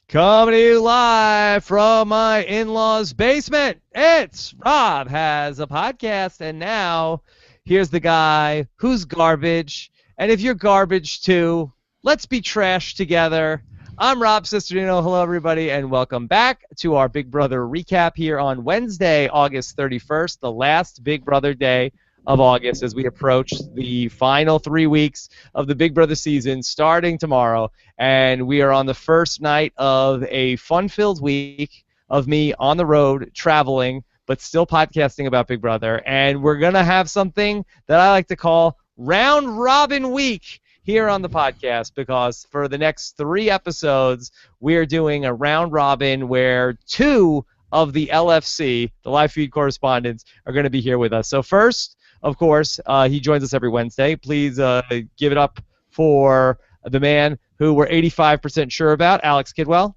Coming to you live from my in-laws' basement. It's Rob Has a Podcast, and now here's the guy who's garbage. And if you're garbage too, let's be trash together. I'm Rob Cesternino. Hello, everybody, and welcome back to our Big Brother recap here on Wednesday, August 31st, the last Big Brother day of August as we approach the final 3 weeks of the Big Brother season starting tomorrow. And we are on the first night of a fun-filled week of me on the road traveling, but still podcasting about Big Brother. And we're going to have something that I like to call Round Robin Week here on the podcast, because for the next 3 episodes, we are doing a round robin where 2 of the LFC, the live feed correspondents, are going to be here with us. So first, of course, he joins us every Wednesday. Please give it up for the man who we're 85% sure about, Alex Kidwell.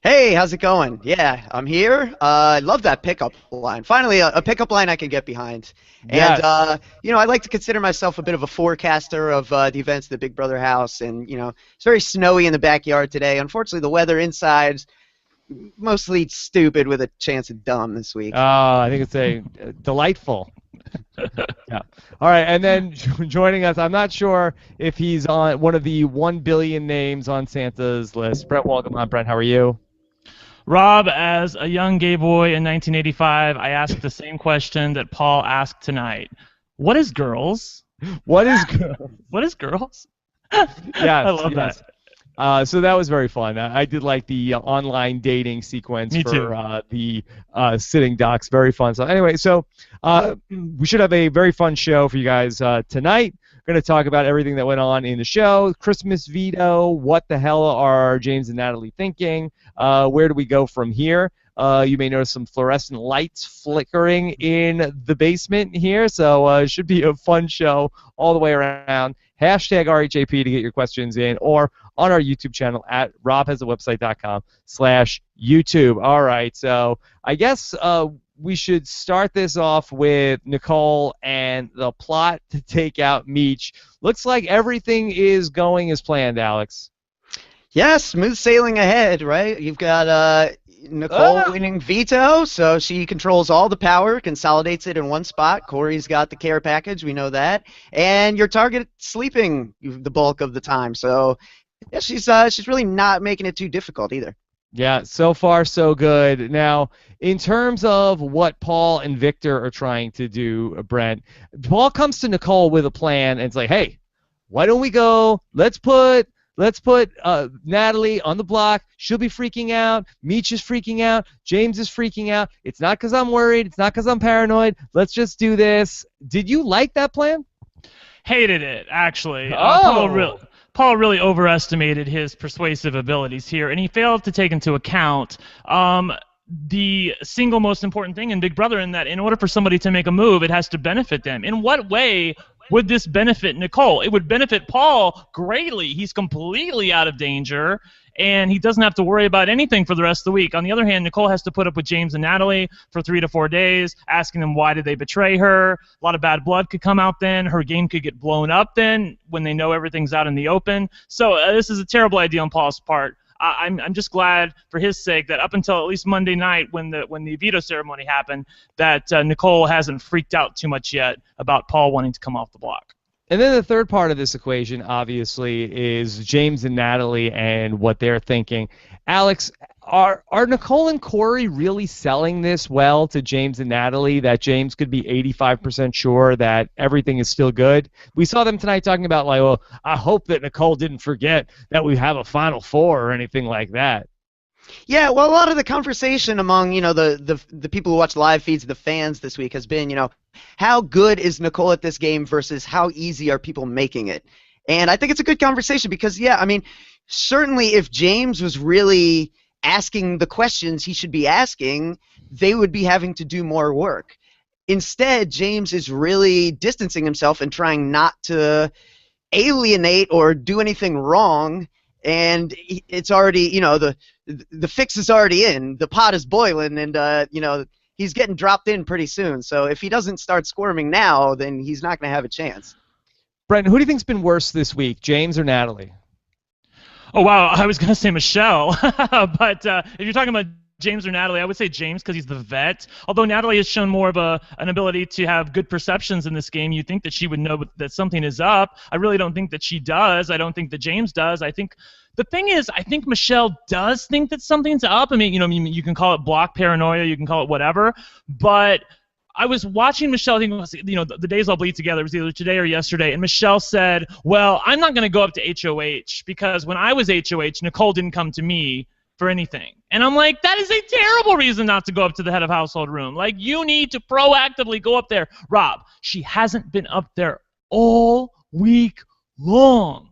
Hey, how's it going? Yeah, I'm here. I love that pickup line. Finally, a pickup line I can get behind. Yes. And, I like to consider myself a bit of a forecaster of the events at the Big Brother house. And, it's very snowy in the backyard today. Unfortunately, the weather inside's mostly stupid with a chance of dumb this week. I think it's a delightful. Yeah. All right, and then joining us, I'm not sure if he's on one of the 1 billion names on Santa's list. Brent, welcome on. Brent, how are you? Rob, as a young gay boy in 1985, I asked the same question that Paul asked tonight. What is girls? What is girls? What is girls? Yes, I love that. So that was very fun. I did like the online dating sequence Me for too. The sitting docs. Very fun. So anyway, we should have a very fun show for you guys tonight. We're going to talk about everything that went on in the show, Christmas veto, what the hell are James and Natalie thinking, where do we go from here. You may notice some fluorescent lights flickering in the basement here, so it should be a fun show all the way around. Hashtag RHAP to get your questions in, or on our YouTube channel at robhasawebsite.com/YouTube. All right, so I guess we should start this off with Nicole and the plot to take out Meech. Looks like everything is going as planned, Alex. Yeah, smooth sailing ahead, right? You've got Nicole winning veto, so she controls all the power, consolidates it in one spot. Corey's got the care package, we know that. And your target sleeping the bulk of the time, so yeah, she's really not making it too difficult either. Yeah, so far so good. Now, in terms of what Paul and Victor are trying to do, Brent, Paul comes to Nicole with a plan, and it's like, hey, why don't we go, let's put Natalie on the block. She'll be freaking out. Meech is freaking out. James is freaking out. It's not because I'm worried. It's not because I'm paranoid. Let's just do this. Did you like that plan? Hated it, actually. Oh. Paul really overestimated his persuasive abilities here, and he failed to take into account the single most important thing in Big Brother, in that in order for somebody to make a move, it has to benefit them. In what way would this benefit Nicole? It would benefit Paul greatly. He's completely out of danger, and he doesn't have to worry about anything for the rest of the week. On the other hand, Nicole has to put up with James and Natalie for 3 to 4 days, asking them why did they betray her. A lot of bad blood could come out then. Her game could get blown up then when they know everything's out in the open. So this is a terrible idea on Paul's part. I'm just glad for his sake that up until at least Monday night when the veto ceremony happened, that Nicole hasn't freaked out too much yet about Paul wanting to come off the block. And then the third part of this equation, obviously, is James and Natalie and what they're thinking. Alex, are Nicole and Corey really selling this well to James and Natalie, that James could be 85% sure that everything is still good? We saw them tonight talking about, like, well, I hope that Nicole didn't forget that we have a Final Four or anything like that. Yeah, well, a lot of the conversation among, the people who watch live feeds, the fans this week, has been, how good is Nicole at this game versus how easy are people making it? And I think it's a good conversation because, yeah, I mean, certainly if James was really asking the questions he should be asking, they would be having to do more work. Instead, James is really distancing himself and trying not to alienate or do anything wrong, and it's already, the fix is already in. The pot is boiling, and, he's getting dropped in pretty soon. So if he doesn't start squirming now, then he's not going to have a chance. Brent, who do you think's been worse this week, James or Natalie? Oh, wow. I was going to say Michelle. But if you're talking about James or Natalie, I would say James because he's the vet. Although Natalie has shown more of an ability to have good perceptions in this game, you'd think that she would know that something is up. I really don't think that she does. I don't think that James does. I think the thing is, I think Michelle does think that something's up. I mean, you can call it block paranoia, you can call it whatever, but I was watching Michelle, I think it was, the Days All Bleed Together, it was either today or yesterday, and Michelle said, well, I'm not going to go up to HOH because when I was HOH, Nicole didn't come to me for anything. And I'm like, that is a terrible reason not to go up to the head of household room. Like, you need to proactively go up there. Rob, she hasn't been up there all week long.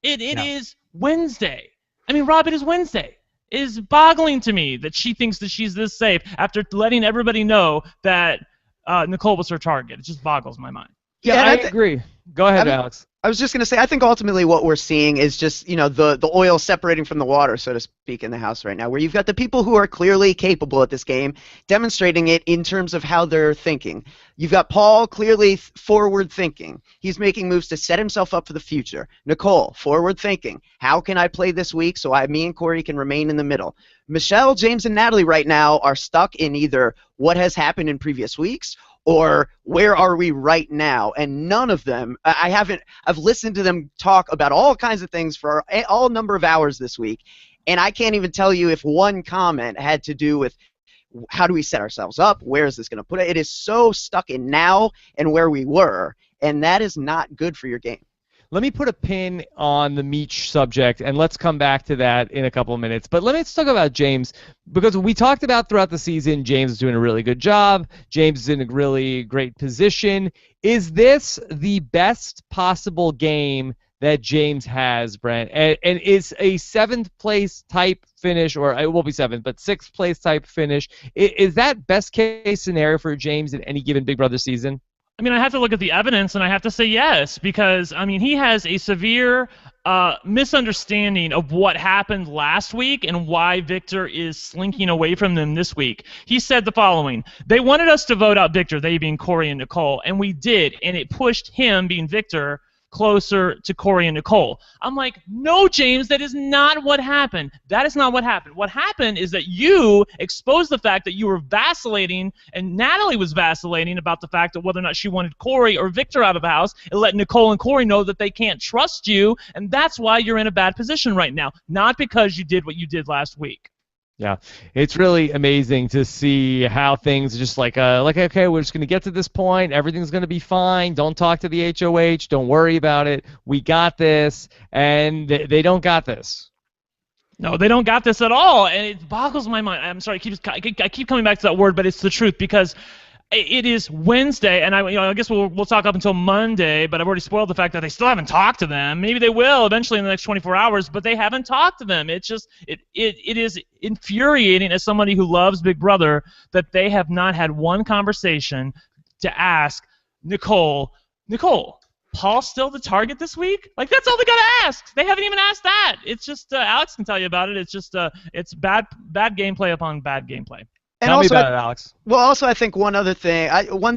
It is Wednesday. I mean, Rob, it is Wednesday. It is boggling to me that she thinks that she's this safe after letting everybody know that Nicole was her target. It just boggles my mind. Yeah, I agree. Go ahead, Alex. I was just going to say, I think ultimately what we're seeing is just, the oil separating from the water, so to speak, in the house right now, where you've got the people who are clearly capable at this game demonstrating it in terms of how they're thinking. You've got Paul clearly forward thinking. He's making moves to set himself up for the future. Nicole, forward thinking. How can I play this week so me and Corey can remain in the middle? Michelle, James, and Natalie right now are stuck in either what has happened in previous weeks or where are we right now? And none of them, I've listened to them talk about all kinds of things for all number of hours this week, and I can't even tell you if one comment had to do with how do we set ourselves up, where is this going to put it? It is so stuck in now and where we were, and that is not good for your game. Let me put a pin on the Meech subject, and let's come back to that in a couple of minutes. But let's talk about James, because we talked about throughout the season, James is doing a really good job. James is in a really great position. Is this the best possible game that James has, Brent? And is a 7th place type finish, or it won't be 7th, but 6th place type finish, is that best case scenario for James in any given Big Brother season? I mean, I have to look at the evidence, and I have to say yes, because, I mean, he has a severe misunderstanding of what happened last week and why Victor is slinking away from them this week. He said the following: they wanted us to vote out Victor, they being Corey and Nicole, and we did, and it pushed him, being Victor, closer to Corey and Nicole. I'm like, no, James, that is not what happened. That is not what happened. What happened is that you exposed the fact that you were vacillating, and Natalie was vacillating about the fact that whether or not she wanted Corey or Victor out of the house, and let Nicole and Corey know that they can't trust you, and that's why you're in a bad position right now, not because you did what you did last week. Yeah, it's really amazing to see how things are just like, okay, we're just going to get to this point. Everything's going to be fine. Don't talk to the HOH. Don't worry about it. We got this. And they don't got this. No, they don't got this at all. And it boggles my mind. I'm sorry, I keep coming back to that word, but it's the truth, because it is Wednesday, and I guess we'll talk up until Monday, but I've already spoiled the fact that they still haven't talked to them. Maybe they will eventually in the next 24 hours, but they haven't talked to them. It is infuriating as somebody who loves Big Brother that they have not had one conversation to ask Nicole, Paul's still the target this week? Like, that's all they got to ask. They haven't even asked that. It's just, Alex can tell you about it. It's just, it's bad gameplay upon bad gameplay. And Tell also, me about it, Alex. Well, also I think one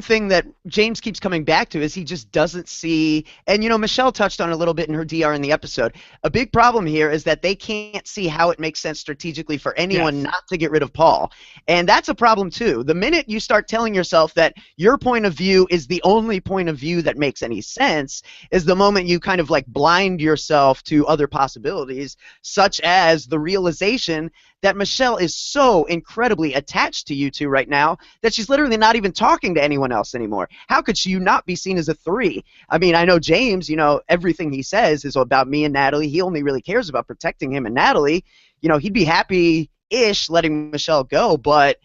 thing that James keeps coming back to is he just doesn't see, and Michelle touched on it a little bit in her DR in the episode. A big problem here is that they can't see how it makes sense strategically for anyone not to get rid of Paul. And that's a problem too. The minute you start telling yourself that your point of view is the only point of view that makes any sense is the moment you kind of like blind yourself to other possibilities, such as the realization that Michelle is so incredibly attached to you two right now that she's literally not even talking to anyone else anymore. How could she not be seen as a 3? I mean, I know James, everything he says is about me and Natalie. He only really cares about protecting him and Natalie. He'd be happy-ish letting Michelle go, but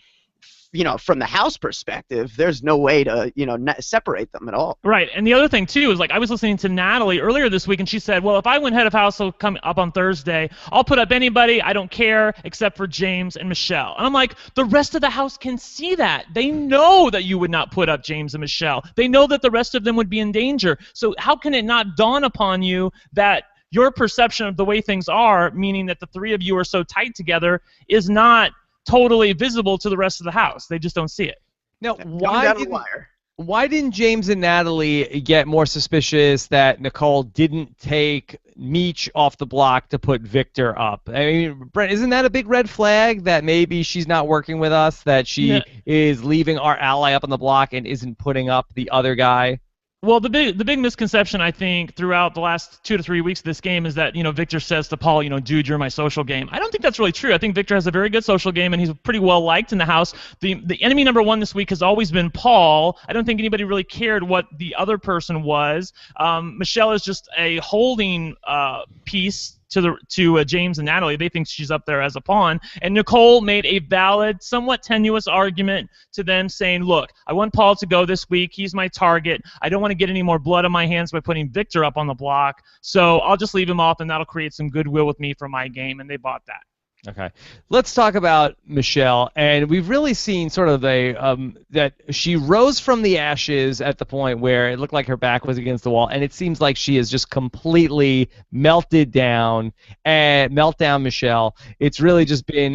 from the house perspective, there's no way to, separate them at all. Right, and the other thing, too, is, like, I was listening to Natalie earlier this week, and she said, well, if I win head of household come up on Thursday, I'll put up anybody, I don't care, except for James and Michelle. And I'm like, the rest of the house can see that. They know that you would not put up James and Michelle. They know that the rest of them would be in danger. So how can it not dawn upon you that your perception of the way things are, meaning that the 3 of you are so tight together, is not totally visible to the rest of the house? They just don't see it. Now, why Why didn't James and Natalie get more suspicious that Nicole didn't take Meech off the block to put Victor up? I mean, Brent, isn't that a big red flag that maybe she's not working with us, that she is leaving our ally up on the block and isn't putting up the other guy? Well, the big misconception, I think, throughout the last 2 to 3 weeks of this game is that, Victor says to Paul, dude, you're my social game. I don't think that's really true. I think Victor has a very good social game, and he's pretty well liked in the house. The enemy number one this week has always been Paul. I don't think anybody really cared what the other person was. Michelle is just a holding piece to James and Natalie. They think she's up there as a pawn. And Nicole made a valid, somewhat tenuous argument to them saying, look, I want Paul to go this week. He's my target. I don't want to get any more blood on my hands by putting Victor up on the block. So I'll just leave him off, and that'll create some goodwill with me for my game. And they bought that. Okay, let's talk about Michelle, and we've really seen sort of that she rose from the ashes at the point where it looked like her back was against the wall, and it seems like she has just completely melted down. And meltdown Michelle, it's really just been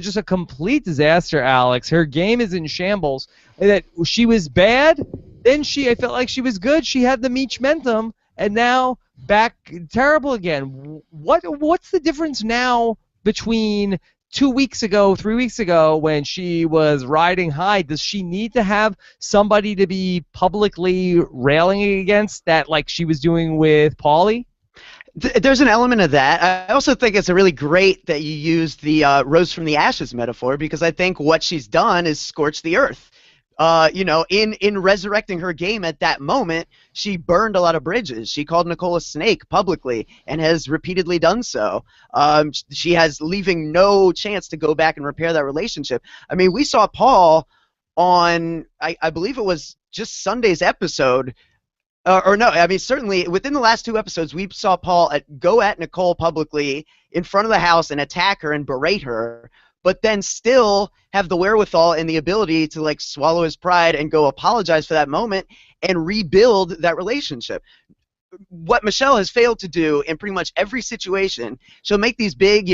just a complete disaster, Alex. Her game is in shambles. That she was bad, then I felt like she was good. She had the Meech momentum, and now back terrible again. What's the difference now between 2 weeks ago, 3 weeks ago, when she was riding high? Does she need to have somebody to be publicly railing against that, like she was doing with Paulie? There's an element of that. I also think it's really great that you used the rose from the ashes metaphor, because I think what she's done is scorch the earth. In resurrecting her game at that moment, she burned a lot of bridges. She called Nicole a snake publicly and has repeatedly done so. She has leaving no chance to go back and repair that relationship. I mean, we saw Paul on, I believe it was just Sunday's episode, certainly within the last 2 episodes, we saw Paul go at Nicole publicly in front of the house and attack her and berate her, but then still have the wherewithal and the ability to swallow his pride and go apologize for that moment and rebuild that relationship. What Michelle has failed to do in pretty much every situation, she'll make these big,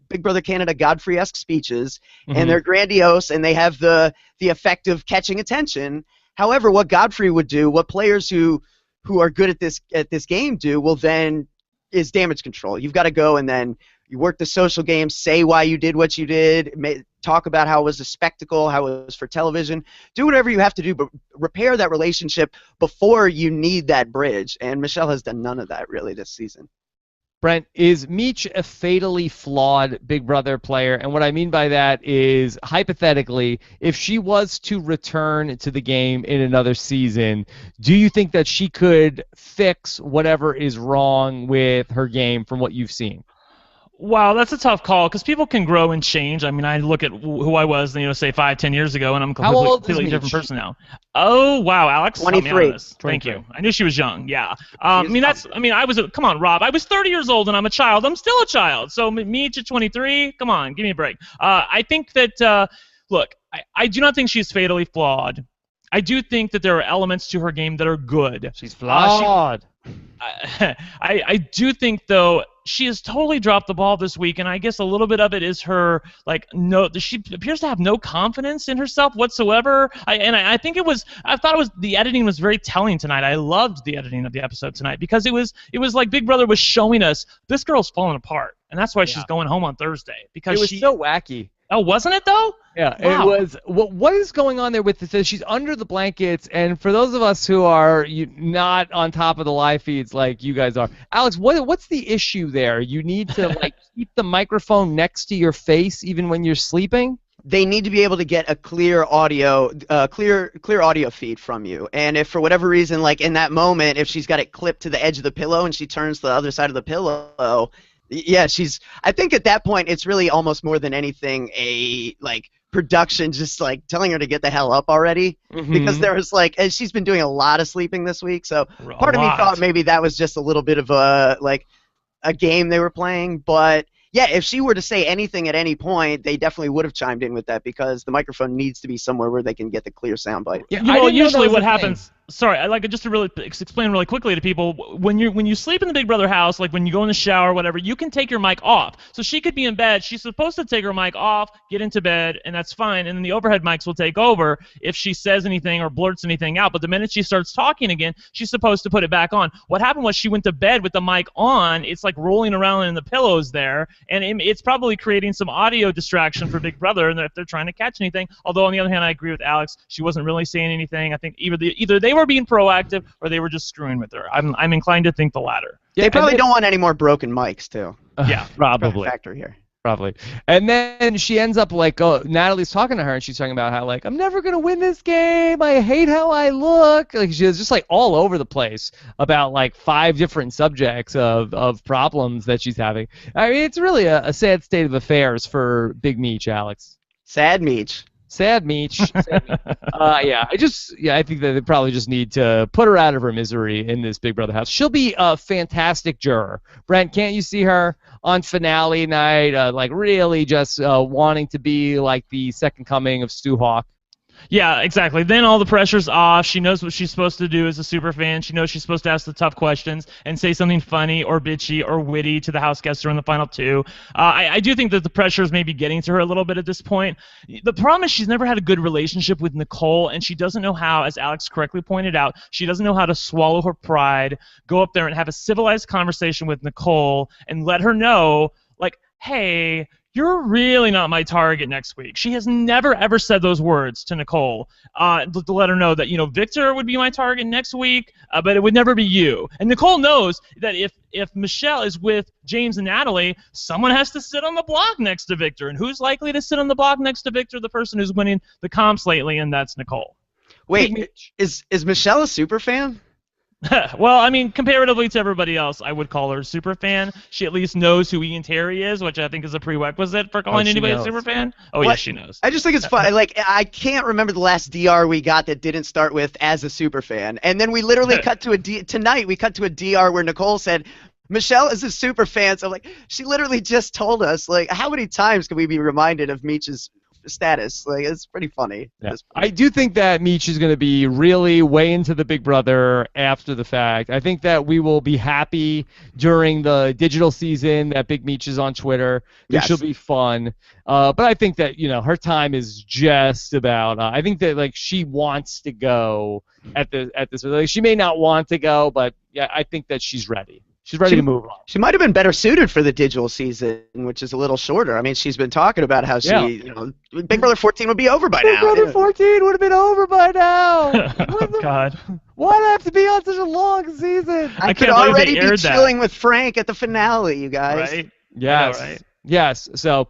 Big Brother Canada Godfrey-esque speeches, and they're grandiose, and they have the effect of catching attention. However, what Godfrey would do, what players who are good at this game do, is damage control. You've got to go and then you work the social game, say why you did what you did, talk about how it was a spectacle, how it was for television. Do whatever you have to do, but repair that relationship before you need that bridge. And Michelle has done none of that, really, this season. Brent, is Meech a fatally flawed Big Brother player? And what I mean by that is, hypothetically, if she was to return to the game in another season, do you think that she could fix whatever is wrong with her game from what you've seen? Wow, that's a tough call, because people can grow and change. I mean, I look at who I was, say 5-10 years ago, and I'm a completely different person now. Oh, wow, Alex. 23. Thank you. I knew she was young. Yeah. Come on, Rob. I was 30 years old, and I'm a child. I'm still a child. So me at 23, come on, give me a break. I think that, look, I do not think she's fatally flawed. I do think that there are elements to her game that are good. She's flawed. I do think, though, she has totally dropped the ball this week, and I guess a little bit of it is her, she appears to have no confidence in herself whatsoever. I thought the editing was very telling tonight. I loved the editing of the episode tonight, because it was like Big Brother was showing us this girl's falling apart, and that's why she's going home on Thursday, because it was so wacky. Oh, wasn't it though? Yeah, wow. It was. What is going on there with this? She's under the blankets, and for those of us who are not on top of the live feeds like you guys are, Alex, what's the issue there? You need to keep the microphone next to your face even when you're sleeping? They need to be able to get a clear audio feed from you. And if for whatever reason, in that moment, if she's got it clipped to the edge of the pillow and she turns to the other side of the pillow, yeah, I think at that point it's really almost more than anything a production just telling her to get the hell up already, because there was and she's been doing a lot of sleeping this week, so part of me thought maybe that was just a little bit of a game they were playing. But yeah, if she were to say anything at any point, they definitely would have chimed in with that, because the microphone needs to be somewhere where they can get the clear soundbite. Yeah, usually what happens. sorry, I like just to really explain really quickly to people, when you sleep in the Big Brother house, like when you go in the shower or whatever, you can take your mic off. So she could be in bed, she's supposed to take her mic off, get into bed, and that's fine, and then the overhead mics will take over if she says anything or blurts anything out. But the minute she starts talking again, she's supposed to put it back on. What happened was she went to bed with the mic on. It's like rolling around in the pillows there, and it's probably creating some audio distraction for Big Brother, and if they're trying to catch anything. Although on the other hand, I agree with Alex, she wasn't really saying anything. I think either they were being proactive or they were just screwing with her. I'm inclined to think the latter. They probably don't want any more broken mics too. Yeah, probably. Factor here. Probably. And then she ends up like, Natalie's talking to her, and she's talking about how, like, I'm never going to win this game. I hate how I look. Like, she was just, like, all over the place about, like, 5 different subjects of problems that she's having. I mean, it's really a sad state of affairs for Big Meech, Alex. Sad Meech. Sad Meech. I think that they probably just need to put her out of her misery in this Big Brother house. She'll be a fantastic juror. Brent, can't you see her on finale night, like really just wanting to be like the second coming of Stu Hawk? Yeah, exactly. Then all the pressure's off. She knows what she's supposed to do as a super fan. She knows she's supposed to ask the tough questions and say something funny or bitchy or witty to the house guests who are in the final 2. I do think that the pressure is maybe getting to her a little bit at this point. The problem is she's never had a good relationship with Nicole, and she doesn't know how, as Alex correctly pointed out, she doesn't know how to swallow her pride, go up there and have a civilized conversation with Nicole and let her know, like, hey, you're really not my target next week. She has never, ever said those words to Nicole to let her know that, Victor would be my target next week, but it would never be you. And Nicole knows that if Michelle is with James and Natalie, someone has to sit on the block next to Victor. And who's likely to sit on the block next to Victor? The person who's winning the comps lately, and that's Nicole. Wait, is Michelle a super fan? Well, I mean, comparatively to everybody else, I would call her a super fan. She at least knows who Ian Terry is, which I think is a prerequisite for calling anybody a super fan. Oh, yes, she knows. I just think it's fun. Like, I can't remember the last DR we got that didn't start with "as a super fan," and then we literally cut to tonight. We cut to a DR where Nicole said, "Michelle is a super fan." So, like, she literally just told us. Like, how many times can we be reminded of Meech's status? Like, it's pretty funny. Yeah. I do think that Meech is going to be really way into the Big Brother after the fact. I think that we will be happy during the digital season that Big Meech is on Twitter. Yes. She'll be fun. But I think that, her time is just about. I think that, like, she wants to go at this. Like, she may not want to go, but yeah, I think that she's ready. She's ready to move on. She might have been better suited for the digital seaon, which is a little shorter. I mean, she's been talking about how Big Brother 14 would be over by now. Big Brother 14 would have been over by now. God. Why'd I have to be on such a long season? I could already be chilling with Frank at the finale, you guys. Right? Yes. Yeah, right. Yes. So,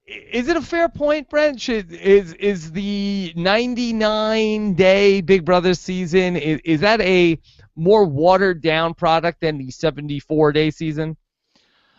is it a fair point, Brent? Is the 99-day Big Brother season, is that a more watered down product than the 74-day season?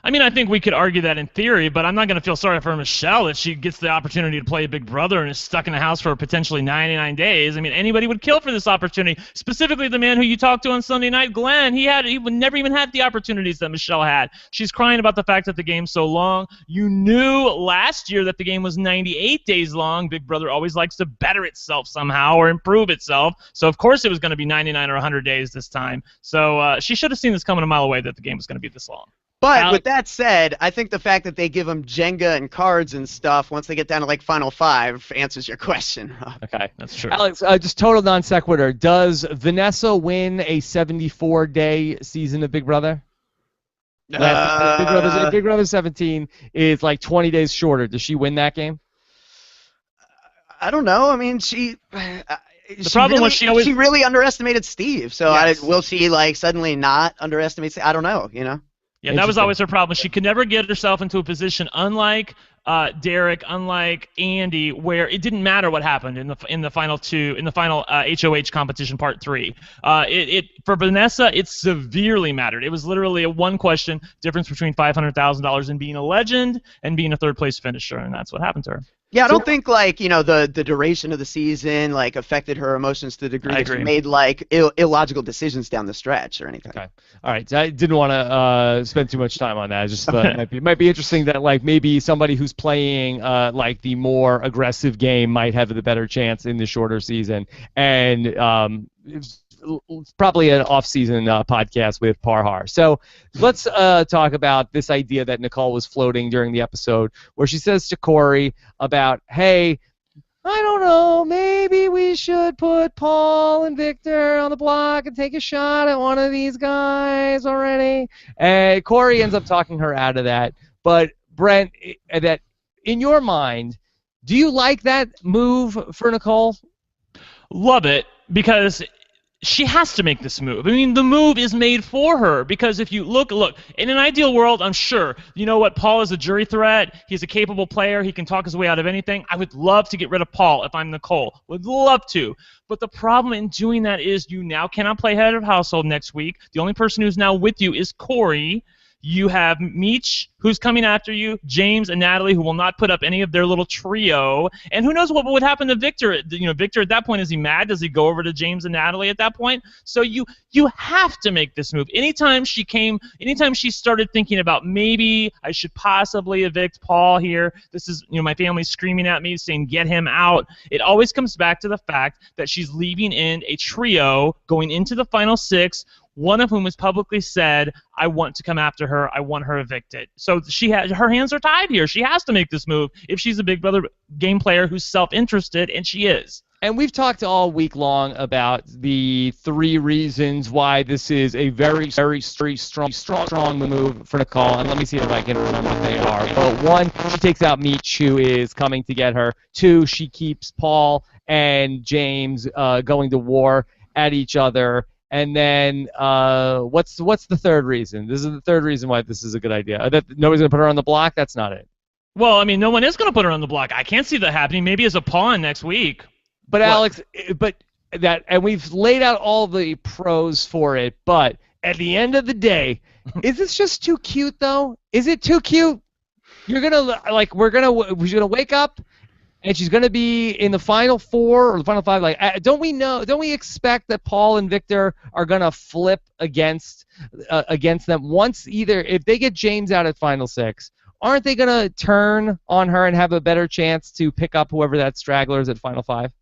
I mean, I think we could argue that in theory, but I'm not going to feel sorry for Michelle that she gets the opportunity to play Big Brother and is stuck in a house for potentially 99 days. I mean, anybody would kill for this opportunity. Specifically, the man who you talked to on Sunday night, Glenn, he would never even have the opportunities that Michelle had. She's crying about the fact that the game's so long. You knew last year that the game was 98 days long. Big Brother always likes to better itself somehow or improve itself. So, of course, it was going to be 99 or 100 days this time. So she should have seen this coming a mile away that the game was going to be this long. But with that said, I think the fact that they give them Jenga and cards and stuff once they get down to like Final 5 answers your question. Okay, that's true. Alex, just total non sequitur. Does Vanessa win a 74-day season of Big Brother? Big Brother 17 is like 20 days shorter. Does she win that game? I don't know. I mean, she really underestimated Steve. So yes. Will she like suddenly not underestimate Steve? I don't know. Yeah, that was always her problem. She could never get herself into a position, unlike Derek, unlike Andy, where it didn't matter what happened in the final HOH competition part 3. For Vanessa, it severely mattered. It was literally a one question difference between $500,000 and being a legend and being a third place finisher, and that's what happened to her. Yeah, I don't think like the duration of the season like affected her emotions to the degree that she made like illogical decisions down the stretch or anything. Okay, all right. So I didn't want to spend too much time on that. I just thought it might be interesting that like maybe somebody who's playing like the more aggressive game might have the better chance in the shorter season. And probably an off-season podcast with Parhar. So let's talk about this idea that Nicole was floating during the episode, where she says to Corey about, hey, I don't know, maybe we should put Paul and Victor on the block and take a shot at one of these guys already. And Corey ends up talking her out of that. But Brent, that in your mind, do you like that move for Nicole? Love it, because she has to make this move. I mean, the move is made for her, because if you look, in an ideal world, I'm sure, you know what, Paul is a jury threat. He's a capable player. He can talk his way out of anything. I would love to get rid of Paul if I'm Nicole. Would love to. But the problem in doing that is you now cannot play head of household next week. The only person who's now with you is Corey. You have Meech, who's coming after you, James and Natalie, who will not put up any of their little trio. And who knows what would happen to Victor? You know, Victor at that point, is he mad? Does he go over to James and Natalie at that point? So you have to make this move. Anytime she started thinking about maybe I should possibly evict Paul here, this is, you know, my family's screaming at me saying get him out. It always comes back to the fact that she's leaving in a trio going into the final 6. One of whom has publicly said, I want to come after her, I want her evicted. So her hands are tied here. She has to make this move if she's a Big Brother game player who's self-interested, and she is. And we've talked all week long about the 3 reasons why this is a very, very strong move for Nicole. And let me see if I can remember what they are. Well, 1, she takes out Meech, who is coming to get her. 2, she keeps Paul and James going to war at each other. And then what's the third reason? This is the third reason why this is a good idea. That nobody's going to put her on the block? That's not it. Well, I mean, no one is going to put her on the block. I can't see that happening. Maybe as a pawn next week. But Alex, and we've laid out all the pros for it, but at the end of the day, is this just too cute though? Is it too cute? You're gonna we're gonna wake up and she's gonna be in the final 4 or the final 5. Like, don't we expect that Paul and Victor are gonna flip against them once, either if they get James out at final 6? Aren't they gonna turn on her and have a better chance to pick up whoever that straggler is at final 5?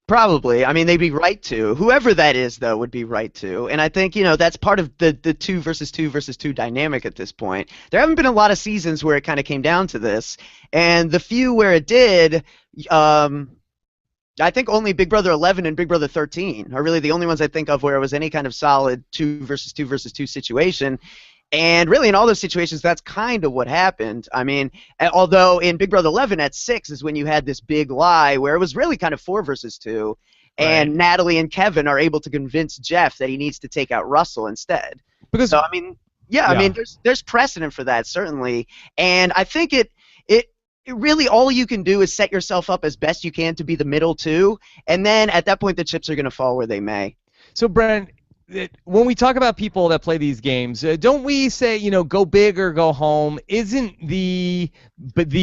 Probably. I mean, they'd be right to. Whoever that is, though, would be right to. And I think, you know, that's part of the 2 versus 2 versus 2 dynamic at this point. There haven't been a lot of seasons where it kind of came down to this. And the few where it did, I think only Big Brother 11 and Big Brother 13 are really the only ones I think of where it was any kind of solid 2 versus 2 versus 2 situation. And really, in all those situations, that's kind of what happened. I mean, although in Big Brother 11 at 6 is when you had this big lie where it was really kind of 4 versus 2, and Natalie and Kevin are able to convince Jeff that he needs to take out Russell instead. So, I mean, I mean, there's precedent for that, certainly. And I think it really, all you can do is set yourself up as best you can to be the middle 2, and then at that point, the chips are going to fall where they may. So, Brent, when we talk about people that play these games, don't we say, you know, go big or go home? Isn't the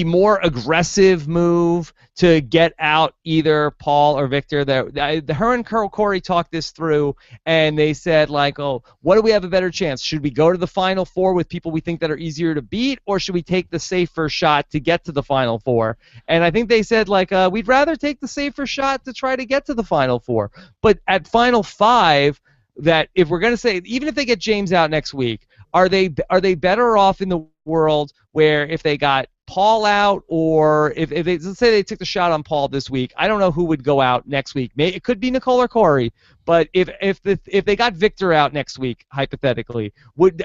more aggressive move to get out either Paul or Victor? That her and Corey talked this through, and they said, like, oh, what do we have a better chance? Should we go to the final 4 with people we think that are easier to beat, or should we take the safer shot to get to the final 4? And I think they said, like, we'd rather take the safer shot to try to get to the final 4. But at final 5, that if we're going to say, even if they get James out next week, are they better off in the world where if they got Paul out, or if they, let's say they took the shot on Paul this week, I don't know who would go out next week. It could be Nicole or Corey, but if they got Victor out next week, hypothetically,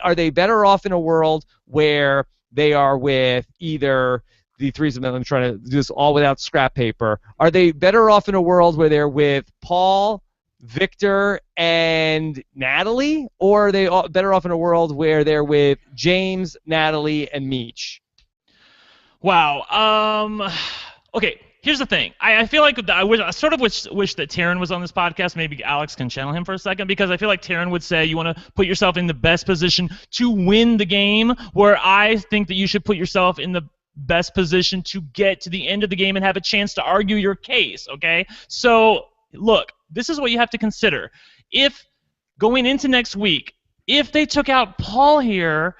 are they better off in a world where they are with either the 3 of them? I'm trying to do this all without scrap paper. Are they better off in a world where they're with Paul, Victor, and Natalie, or are they better off in a world where they're with James, Natalie, and Meech? Wow. Okay, here's the thing. I feel like I sort of wish that Taryn was on this podcast. Maybe Alex can channel him for a second, because I feel like Taryn would say you want to put yourself in the best position to win the game, where I think that you should put yourself in the best position to get to the end of the game and have a chance to argue your case, okay? So, look, this is what you have to consider. If going into next week, if they took out Paul here,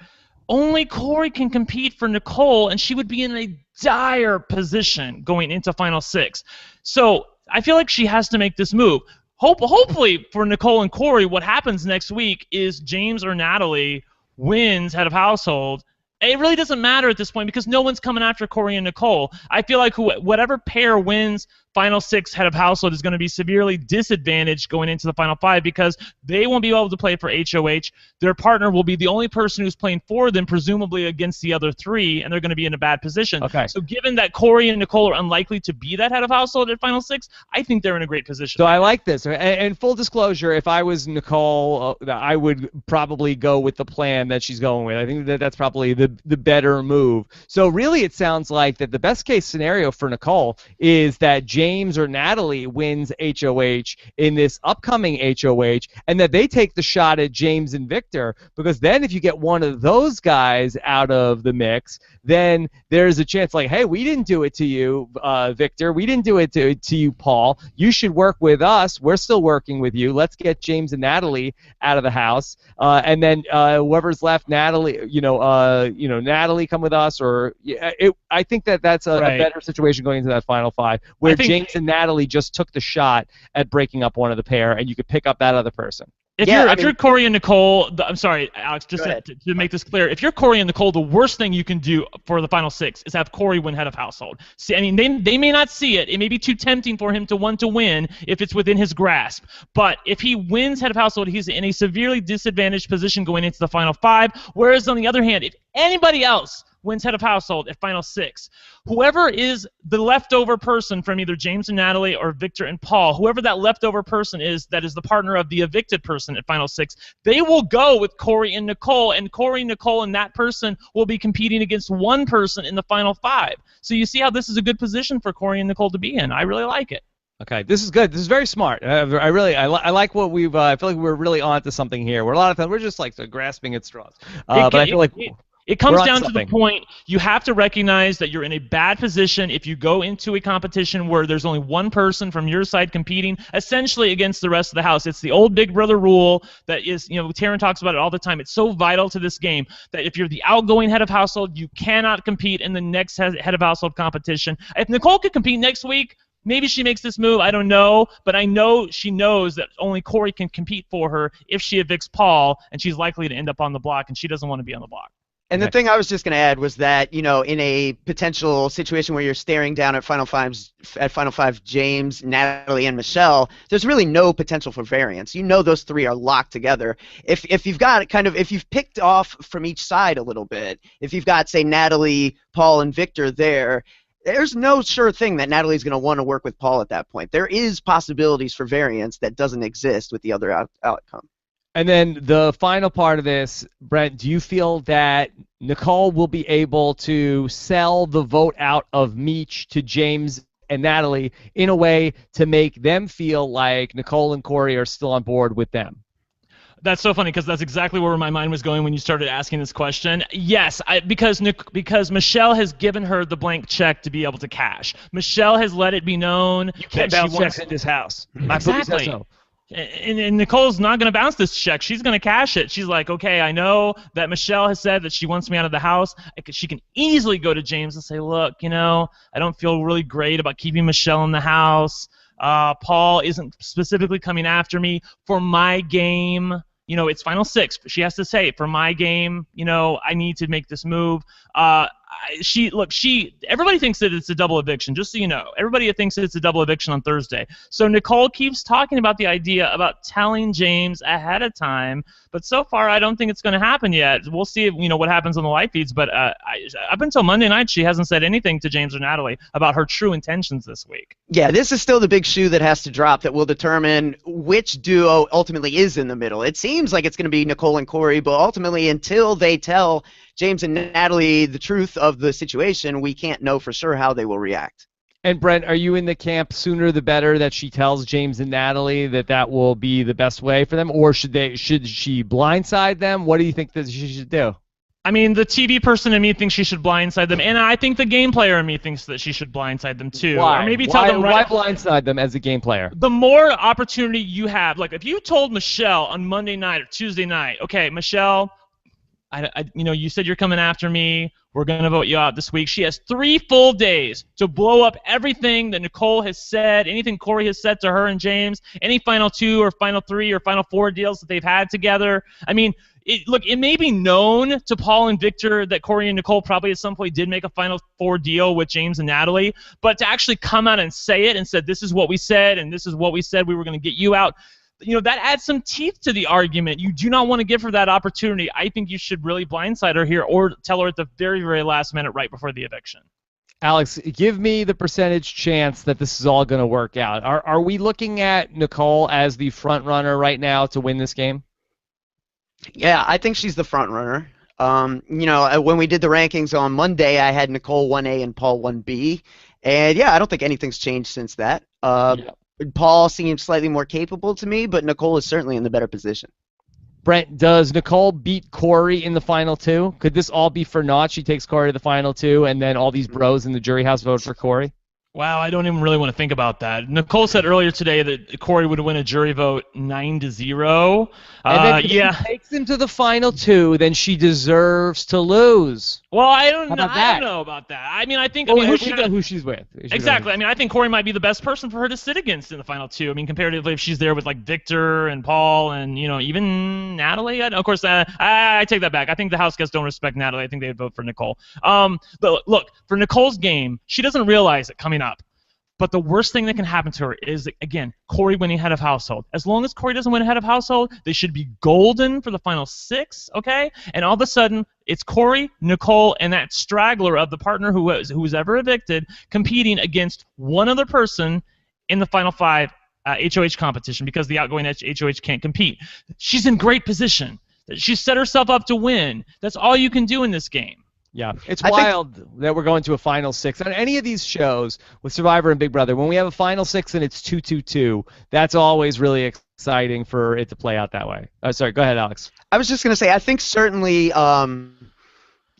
only Corey can compete for Nicole, and she would be in a dire position going into Final 6. So I feel like she has to make this move. hopefully for Nicole and Corey, what happens next week is James or Natalie wins head of household. It really doesn't matter at this point because no one's coming after Corey and Nicole. I feel like whatever pair wins Final 6 head of household is going to be severely disadvantaged going into the Final 5 because they won't be able to play for HOH. Their partner will be the only person who's playing for them, presumably against the other 3, and they're going to be in a bad position. Okay. So given that Corey and Nicole are unlikely to be that head of household at Final 6, I think they're in a great position. So I like this. And full disclosure, if I was Nicole, I would probably go with the plan that she's going with. I think that's probably the better move. So really it sounds like that the best case scenario for Nicole is that James or Natalie wins HOH in this upcoming HOH, and that they take the shot at James and Victor, because then if you get one of those guys out of the mix, then there's a chance like, hey, we didn't do it to you, Victor. We didn't do it to you, Paul. You should work with us. We're still working with you. Let's get James and Natalie out of the house, and then whoever's left, Natalie, Natalie come with us, or I think that's a better situation going into that Final 5, where James and Natalie just took the shot at breaking up one of the pair, and you could pick up that other person. If you're Corey and Nicole, I'm sorry, Alex, just to make this clear, if you're Corey and Nicole, the worst thing you can do for the Final 6 is have Corey win head of household. See, I mean, they may not see it. It may be too tempting for him to want to win if it's within his grasp. But if he wins head of household, he's in a severely disadvantaged position going into the Final 5. Whereas on the other hand, if anybody else wins head of household at Final 6, whoever is the leftover person from either James and Natalie or Victor and Paul, whoever that leftover person is that is the partner of the evicted person at Final 6, they will go with Corey and Nicole, and Corey, Nicole, and that person will be competing against one person in the Final 5. So you see how this is a good position for Corey and Nicole to be in. I really like it. Okay, this is good. This is very smart. I like what we've. I feel like we're really onto something here. We're a lot of times we're just like grasping at straws. But I feel like. It comes down to the point you have to recognize that you're in a bad position if you go into a competition where there's only one person from your side competing essentially against the rest of the house. It's the old Big Brother rule that is, Taryn talks about it all the time. It's so vital to this game that if you're the outgoing head of household, you cannot compete in the next head of household competition. If Nicole could compete next week, maybe she makes this move, I don't know, but I know she knows that only Corey can compete for her if she evicts Paul, and she's likely to end up on the block, and she doesn't want to be on the block. And the thing I was just going to add was that, in a potential situation where you're staring down at Final 5 James, Natalie, and Michelle, there's really no potential for variance. Those 3 are locked together. If you've got if you've picked off from each side a little bit, if you've got, say, Natalie, Paul, and Victor there's no sure thing that Natalie's going to want to work with Paul at that point. There is possibilities for variance that doesn't exist with the other outcome. And then the final part of this, Brent, do you feel that Nicole will be able to sell the vote out of Meech to James and Natalie in a way to make them feel like Nicole and Corey are still on board with them? That's so funny because that's exactly where my mind was going when you started asking this question. Yes, because Michelle has given her the blank check to be able to cash. Michelle has let it be known you can't bounce checks in this house. Exactly. And Nicole's not going to bounce this check. She's going to cash it. She's like, okay, I know that Michelle has said that she wants me out of the house. She can easily go to James and say, look, I don't feel really great about keeping Michelle in the house. Paul isn't specifically coming after me for my game. It's Final 6. She has to say, for my game, I need to make this move. Everybody thinks that it's a double eviction, just so you know. Everybody thinks that it's a double eviction on Thursday. So Nicole keeps talking about the idea about telling James ahead of time, but so far I don't think it's going to happen yet. We'll see what happens on the live feeds, but up until Monday night, she hasn't said anything to James or Natalie about her true intentions this week. Yeah, this is still the big shoe that has to drop that will determine which duo ultimately is in the middle. It seems like it's going to be Nicole and Corey, but ultimately until they tell James and Natalie the truth of the situation, we can't know for sure how they will react. And Brent, are you in the camp sooner the better that she tells James and Natalie that will be the best way for them, or should she blindside them? What do you think that she should do? I mean, the TV person in me thinks she should blindside them, and I think the game player in me thinks that she should blindside them too. Why? Or maybe tell them why blindside them as a game player? The more opportunity you have, like if you told Michelle on Monday night or Tuesday night, okay, Michelle, you said you're coming after me. We're going to vote you out this week. She has 3 full days to blow up everything that Nicole has said, anything Corey has said to her and James, any final 2 or final 3 or final 4 deals that they've had together. I mean, look, it may be known to Paul and Victor that Corey and Nicole probably at some point did make a final 4 deal with James and Natalie, but to actually come out and say it and said, this is what we said and this is what we said, we were going to get you out, that adds some teeth to the argument. You do not want to give her that opportunity. I think you should really blindside her here or tell her at the very, very last minute right before the eviction. Alex, give me the percentage chance that this is all going to work out. Are we looking at Nicole as the front runner right now to win this game? Yeah, I think she's the front runner. When we did the rankings on Monday, I had Nicole 1A and Paul 1B. And, yeah, I don't think anything's changed since that. Paul seems slightly more capable to me, but Nicole is certainly in the better position. Brent, does Nicole beat Corey in the final 2? Could this all be for naught? She takes Corey to the final 2, and then all these bros in the jury house vote for Corey? Wow, I don't even really want to think about that. Nicole said earlier today that Corey would win a jury vote 9-0. And then if she takes him to the final 2, then she deserves to lose. Well, I don't know about that. I mean, I think who she's with. Exactly. I mean, I think Corey might be the best person for her to sit against in the final 2. I mean, comparatively, if she's there with like Victor and Paul and even Natalie. Of course, I take that back. I think the house guests don't respect Natalie. I think they would vote for Nicole. But look, for Nicole's game, she doesn't realize it coming up. But the worst thing that can happen to her is, again, Corey winning head of household. As long as Corey doesn't win head of household, they should be golden for the final 6, okay? And all of a sudden, it's Corey, Nicole, and that straggler of the partner who was ever evicted competing against one other person in the final 5 HOH competition because the outgoing HOH can't compete. She's in great position. She set herself up to win. That's all you can do in this game. Yeah, it's wild that we're going to a final 6. On any of these shows with Survivor and Big Brother, when we have a final 6 and it's 2-2-2, that's always really exciting for it to play out that way. Sorry, go ahead, Alex. I was just going to say, I think certainly, there's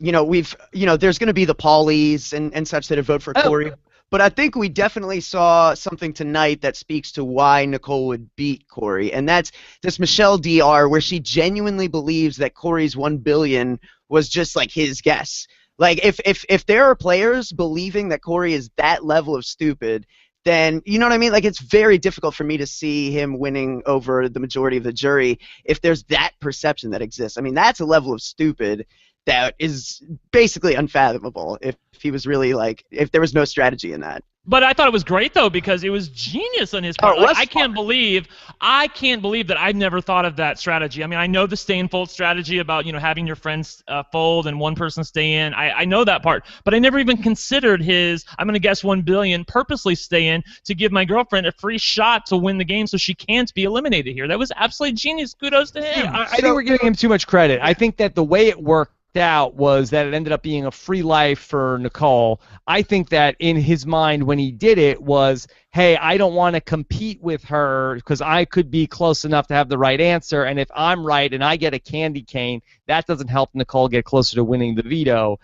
going to be the Paulies and such that have voted for Corey. But I think we definitely saw something tonight that speaks to why Nicole would beat Corey, and that's this Michelle DR, where she genuinely believes that Corey's $1 billion was just like his guess. Like if there are players believing that Corey is that level of stupid, then you know what I mean? Like it's very difficult for me to see him winning over the majority of the jury if there's that perception that exists. I mean, that's a level of stupid that is basically unfathomable if he was really if there was no strategy in that. But I thought it was great though because it was genius on his part. I can't believe that I've never thought of that strategy. I mean, I know the stay and fold strategy about having your friends fold and one person stay in. I know that part, but I never even considered his. I'm gonna guess $1 billion purposely stay in to give my girlfriend a free shot to win the game so she can't be eliminated here. That was absolutely genius. Kudos to him. I think we're giving him too much credit. I think that the way it worked out was that it ended up being a free life for Nicole. I think that in his mind when he did it was, hey, I don't want to compete with her because I could be close enough to have the right answer, and if I'm right and I get a candy cane, that doesn't help Nicole get closer to winning the veto.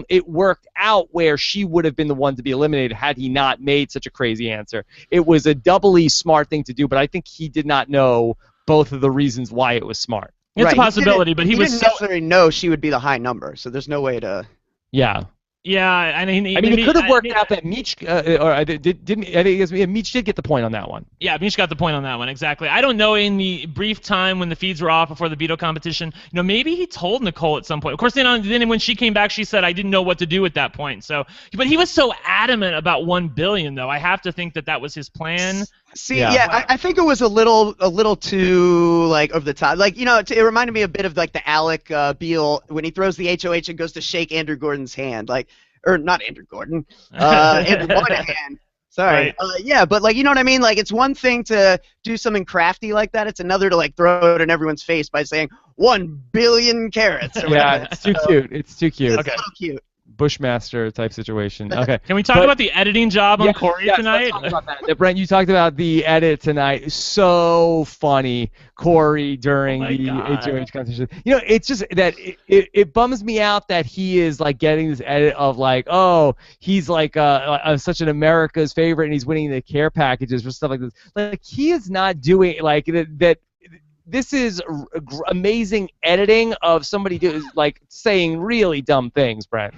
It worked out where she would have been the one to be eliminated had he not made such a crazy answer. It was a doubly smart thing to do, but I think he did not know both of the reasons why it was smart. It's a possibility, but he didn't necessarily know she would be the high number, so there's no way to. Yeah. Yeah, I mean, it could have worked out that Meech, Meech did get the point on that one. Yeah, Meech got the point on that one, exactly. I don't know, in the brief time when the feeds were off before the veto competition, maybe he told Nicole at some point. Of course, then when she came back, she said, I didn't know what to do at that point. So, but he was so adamant about $1 billion, though. I have to think that was his plan. See, I think it was a little too over the top. It reminded me a bit of the Alec Beal when he throws the HOH and goes to shake Andrew Gordon's hand, or not Andrew Gordon, Andrew Moynihan. Sorry. Right. But you know what I mean? It's one thing to do something crafty like that. It's another to throw it in everyone's face by saying 1 billion carats. Yeah, it's too cute. It's too cute. It's a little cute. Bushmaster type situation. Okay. Can we talk about the editing job on Corey tonight? Let's talk about that. Brent, you talked about the edit tonight. So funny, Corey during the HOH competition. It's just that it bums me out that he is getting this edit of he's such an America's favorite and he's winning the care packages for stuff like this. He is not doing that. This is amazing editing of somebody saying really dumb things, Brent.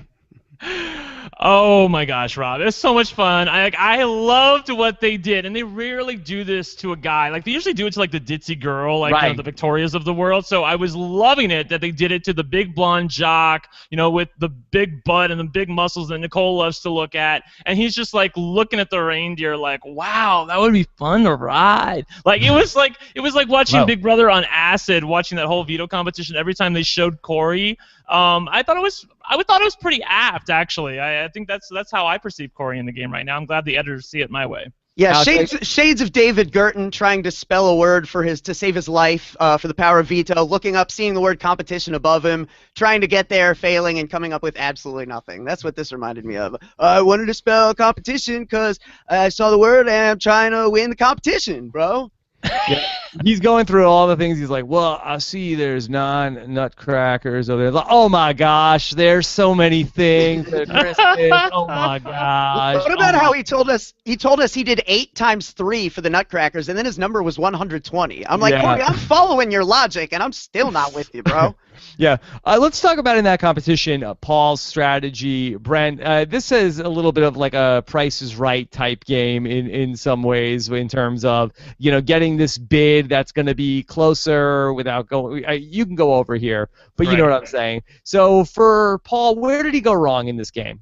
Oh my gosh, Rob, it's so much fun. I loved what they did, and they rarely do this to a guy. Like they usually do it to like the ditzy girl, like Right. the Victorias of the world. So I was loving it that they did it to the big blonde jock, with the big butt and the big muscles that Nicole loves to look at, and he's just like looking at the reindeer, like, wow, that would be fun to ride. Like it was like watching Wow. Big Brother on acid, watching that whole veto competition. Every time they showed Corey, I thought it was pretty apt, actually. I think that's how I perceive Corey in the game right now. I'm glad the editors see it my way. Yeah, Alex, shades of David Girton trying to spell a word to save his life for the power of veto, looking up, seeing the word competition above him, trying to get there, failing, and coming up with absolutely nothing. That's what this reminded me of. I wanted to spell competition because I saw the word and I'm trying to win the competition, bro. Yeah. He's going through all the things. He's like, well, I see there's nutcrackers over there. Like, oh my gosh, there's so many things at Christmas. Oh my gosh. What about how he told us he did 8 times 3 for the nutcrackers, and then his number was 120. I'm like, Yeah. Corey, I'm following your logic, and I'm still not with you, bro. Yeah. Let's talk about in that competition Paul's strategy. Brent, this is a little bit of like a Price is Right type game in some ways in terms of, getting this bid that's going to be closer without going. You can go over here, but you know what I'm saying. So for Paul, where did he go wrong in this game?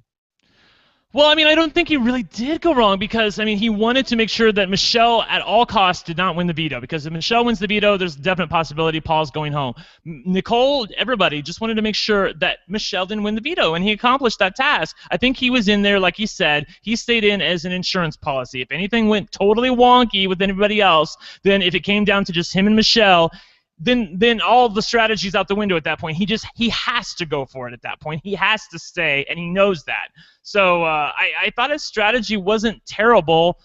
Well, I mean, I don't think he really did go wrong because, I mean, he wanted to make sure that Michelle at all costs did not win the veto, because if Michelle wins the veto, there's a definite possibility Paul's going home. Nicole, everybody just wanted to make sure that Michelle didn't win the veto, and he accomplished that task. I think he was in there, like he said, he stayed in as an insurance policy. If anything went totally wonky with anybody else, then if it came down to just him and Michelle, then all the strategy's out the window at that point. He has to go for it at that point. He has to stay, and he knows that. So I thought his strategy wasn't terrible.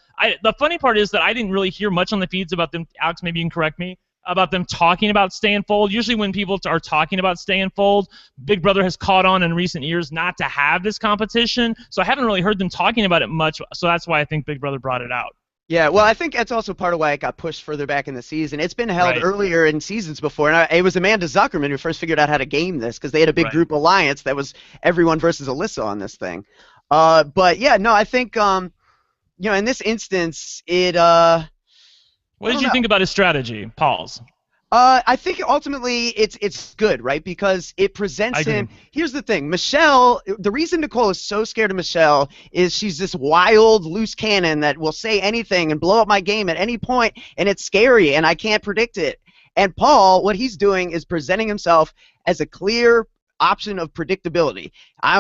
The funny part is that I didn't really hear much on the feeds about them. Alex, maybe you can correct me, about them talking about stay and fold. Usually when people are talking about stay and fold, Big Brother has caught on in recent years not to have this competition. So I haven't really heard them talking about it much. So that's why I think Big Brother brought it out. Yeah, well, I think that's also part of why it got pushed further back in the season. It's been held earlier in seasons before, and it was Amanda Zuckerman who first figured out how to game this because they had a big group alliance that was everyone versus Alyssa on this thing. But yeah, no, I think in this instance, it. What did you think about his strategy, Paul's? I think ultimately it's good, right? Because it presents him. Here's the thing, Michelle. The reason Nicole is so scared of Michelle is she's this wild, loose cannon that will say anything and blow up my game at any point, and it's scary, and I can't predict it. And Paul, what he's doing is presenting himself as a clear option of predictability.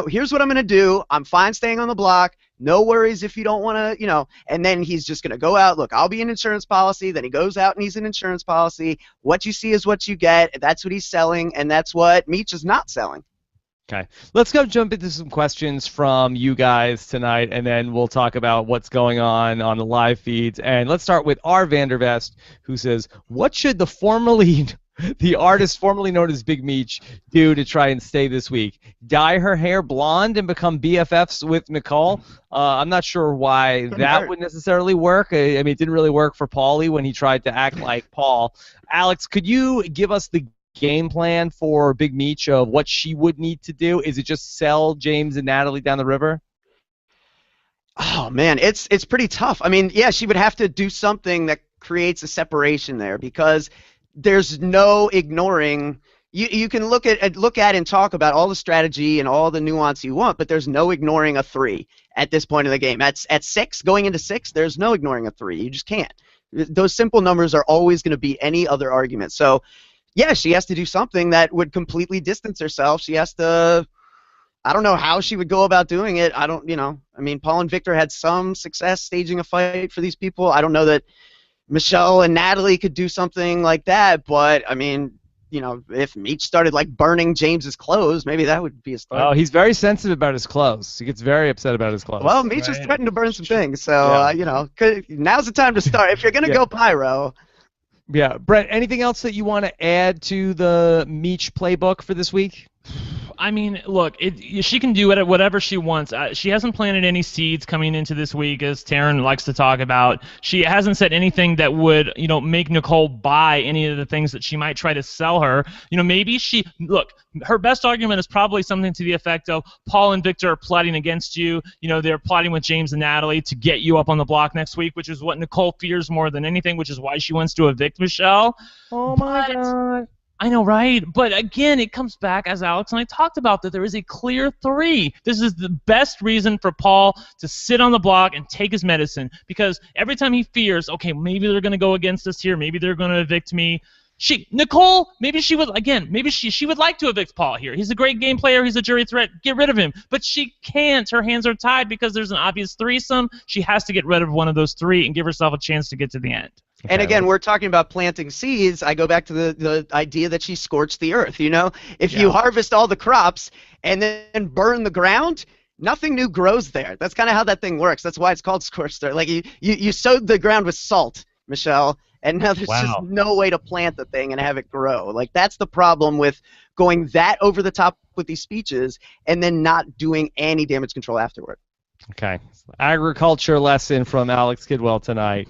Here's what I'm going to do. I'm fine staying on the block. No worries if you don't want to, and then he's just going to go out. Look, I'll be an insurance policy. Then he goes out and he's an insurance policy. What you see is what you get. That's what he's selling, and that's what Meech is not selling. Okay, let's go jump into some questions from you guys tonight, and then we'll talk about what's going on the live feeds. And let's start with R. Vandervest, who says, what should the artist formerly known as Big Meech do to try and stay this week? Dye her hair blonde and become BFFs with Nicole? I'm not sure why that would necessarily work. I mean, it didn't really work for Paulie when he tried to act like Paul. Alex, could you give us the game plan for Big Meech of what she would need to do? Is it just sell James and Natalie down the river? Oh man, it's pretty tough. I mean, yeah, she would have to do something that creates a separation there, because there's no ignoring. You can look at and talk about all the strategy and all the nuance you want, but there's no ignoring a 3 at this point in the game. At 6, going into 6, there's no ignoring a 3. You just can't. Those simple numbers are always going to beat any other argument. So yeah, she has to do something that would completely distance herself. She has to. I don't know how she would go about doing it. I mean, Paul and Victor had some success staging a fight for these people. I don't know that Michelle and Natalie could do something like that, but I mean, if Meech started like burning James's clothes, maybe that would be a start. Oh, he's very sensitive about his clothes. He gets very upset about his clothes. Well, Meech is threatening to burn some things, so now's the time to start. If you're gonna go pyro. Yeah, Brett, anything else that you want to add to the Meech playbook for this week? I mean, look, she can do it whatever she wants. She hasn't planted any seeds coming into this week, as Taryn likes to talk about. She hasn't said anything that would, make Nicole buy any of the things that she might try to sell her. Maybe her best argument is probably something to the effect of Paul and Victor are plotting against you. They're plotting with James and Natalie to get you up on the block next week, which is what Nicole fears more than anything, which is why she wants to evict Michelle. Oh my God. I know, right? But again, it comes back, as Alex and I talked about, that there is a clear 3. This is the best reason for Paul to sit on the block and take his medicine, because every time he fears, okay, maybe they're going to go against us here, maybe they're going to evict me. Nicole, maybe she would like to evict Paul here. He's a great game player. He's a jury threat. Get rid of him. But she can't. Her hands are tied because there's an obvious threesome. She has to get rid of one of those 3 and give herself a chance to get to the end. And again, we're talking about planting seeds. I go back to the idea that she scorched the earth. If you harvest all the crops and then burn the ground, nothing new grows there. That's kind of how that thing works. That's why it's called scorched earth. Like you sowed the ground with salt, Michelle, and now there's just no way to plant the thing and have it grow. Like, that's the problem with going that over the top with these speeches and then not doing any damage control afterward. Okay. Agriculture lesson from Alex Kidwell tonight.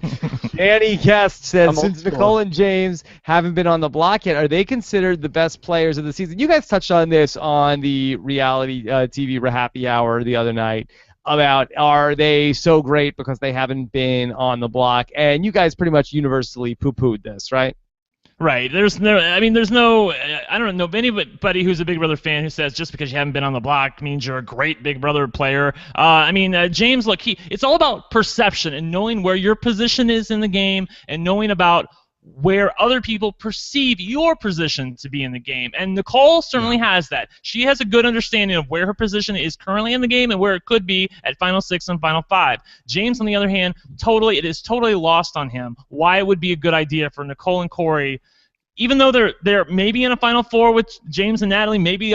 Danny Guest says, since Nicole and James haven't been on the block yet, are they considered the best players of the season? You guys touched on this on the reality TV Happy Hour the other night about, are they so great because they haven't been on the block? And you guys pretty much universally poo-pooed this, right? Right. I don't know anybody who's a Big Brother fan who says just because you haven't been on the block means you're a great Big Brother player. James, look, it's all about perception and knowing where your position is in the game and knowing about where other people perceive your position to be in the game. And Nicole certainly has that. She has a good understanding of where her position is currently in the game and where it could be at Final 6 and Final 5. James, on the other hand, it is totally lost on him why it would be a good idea for Nicole and Corey, even though they're maybe in a Final 4 with James and Natalie, maybe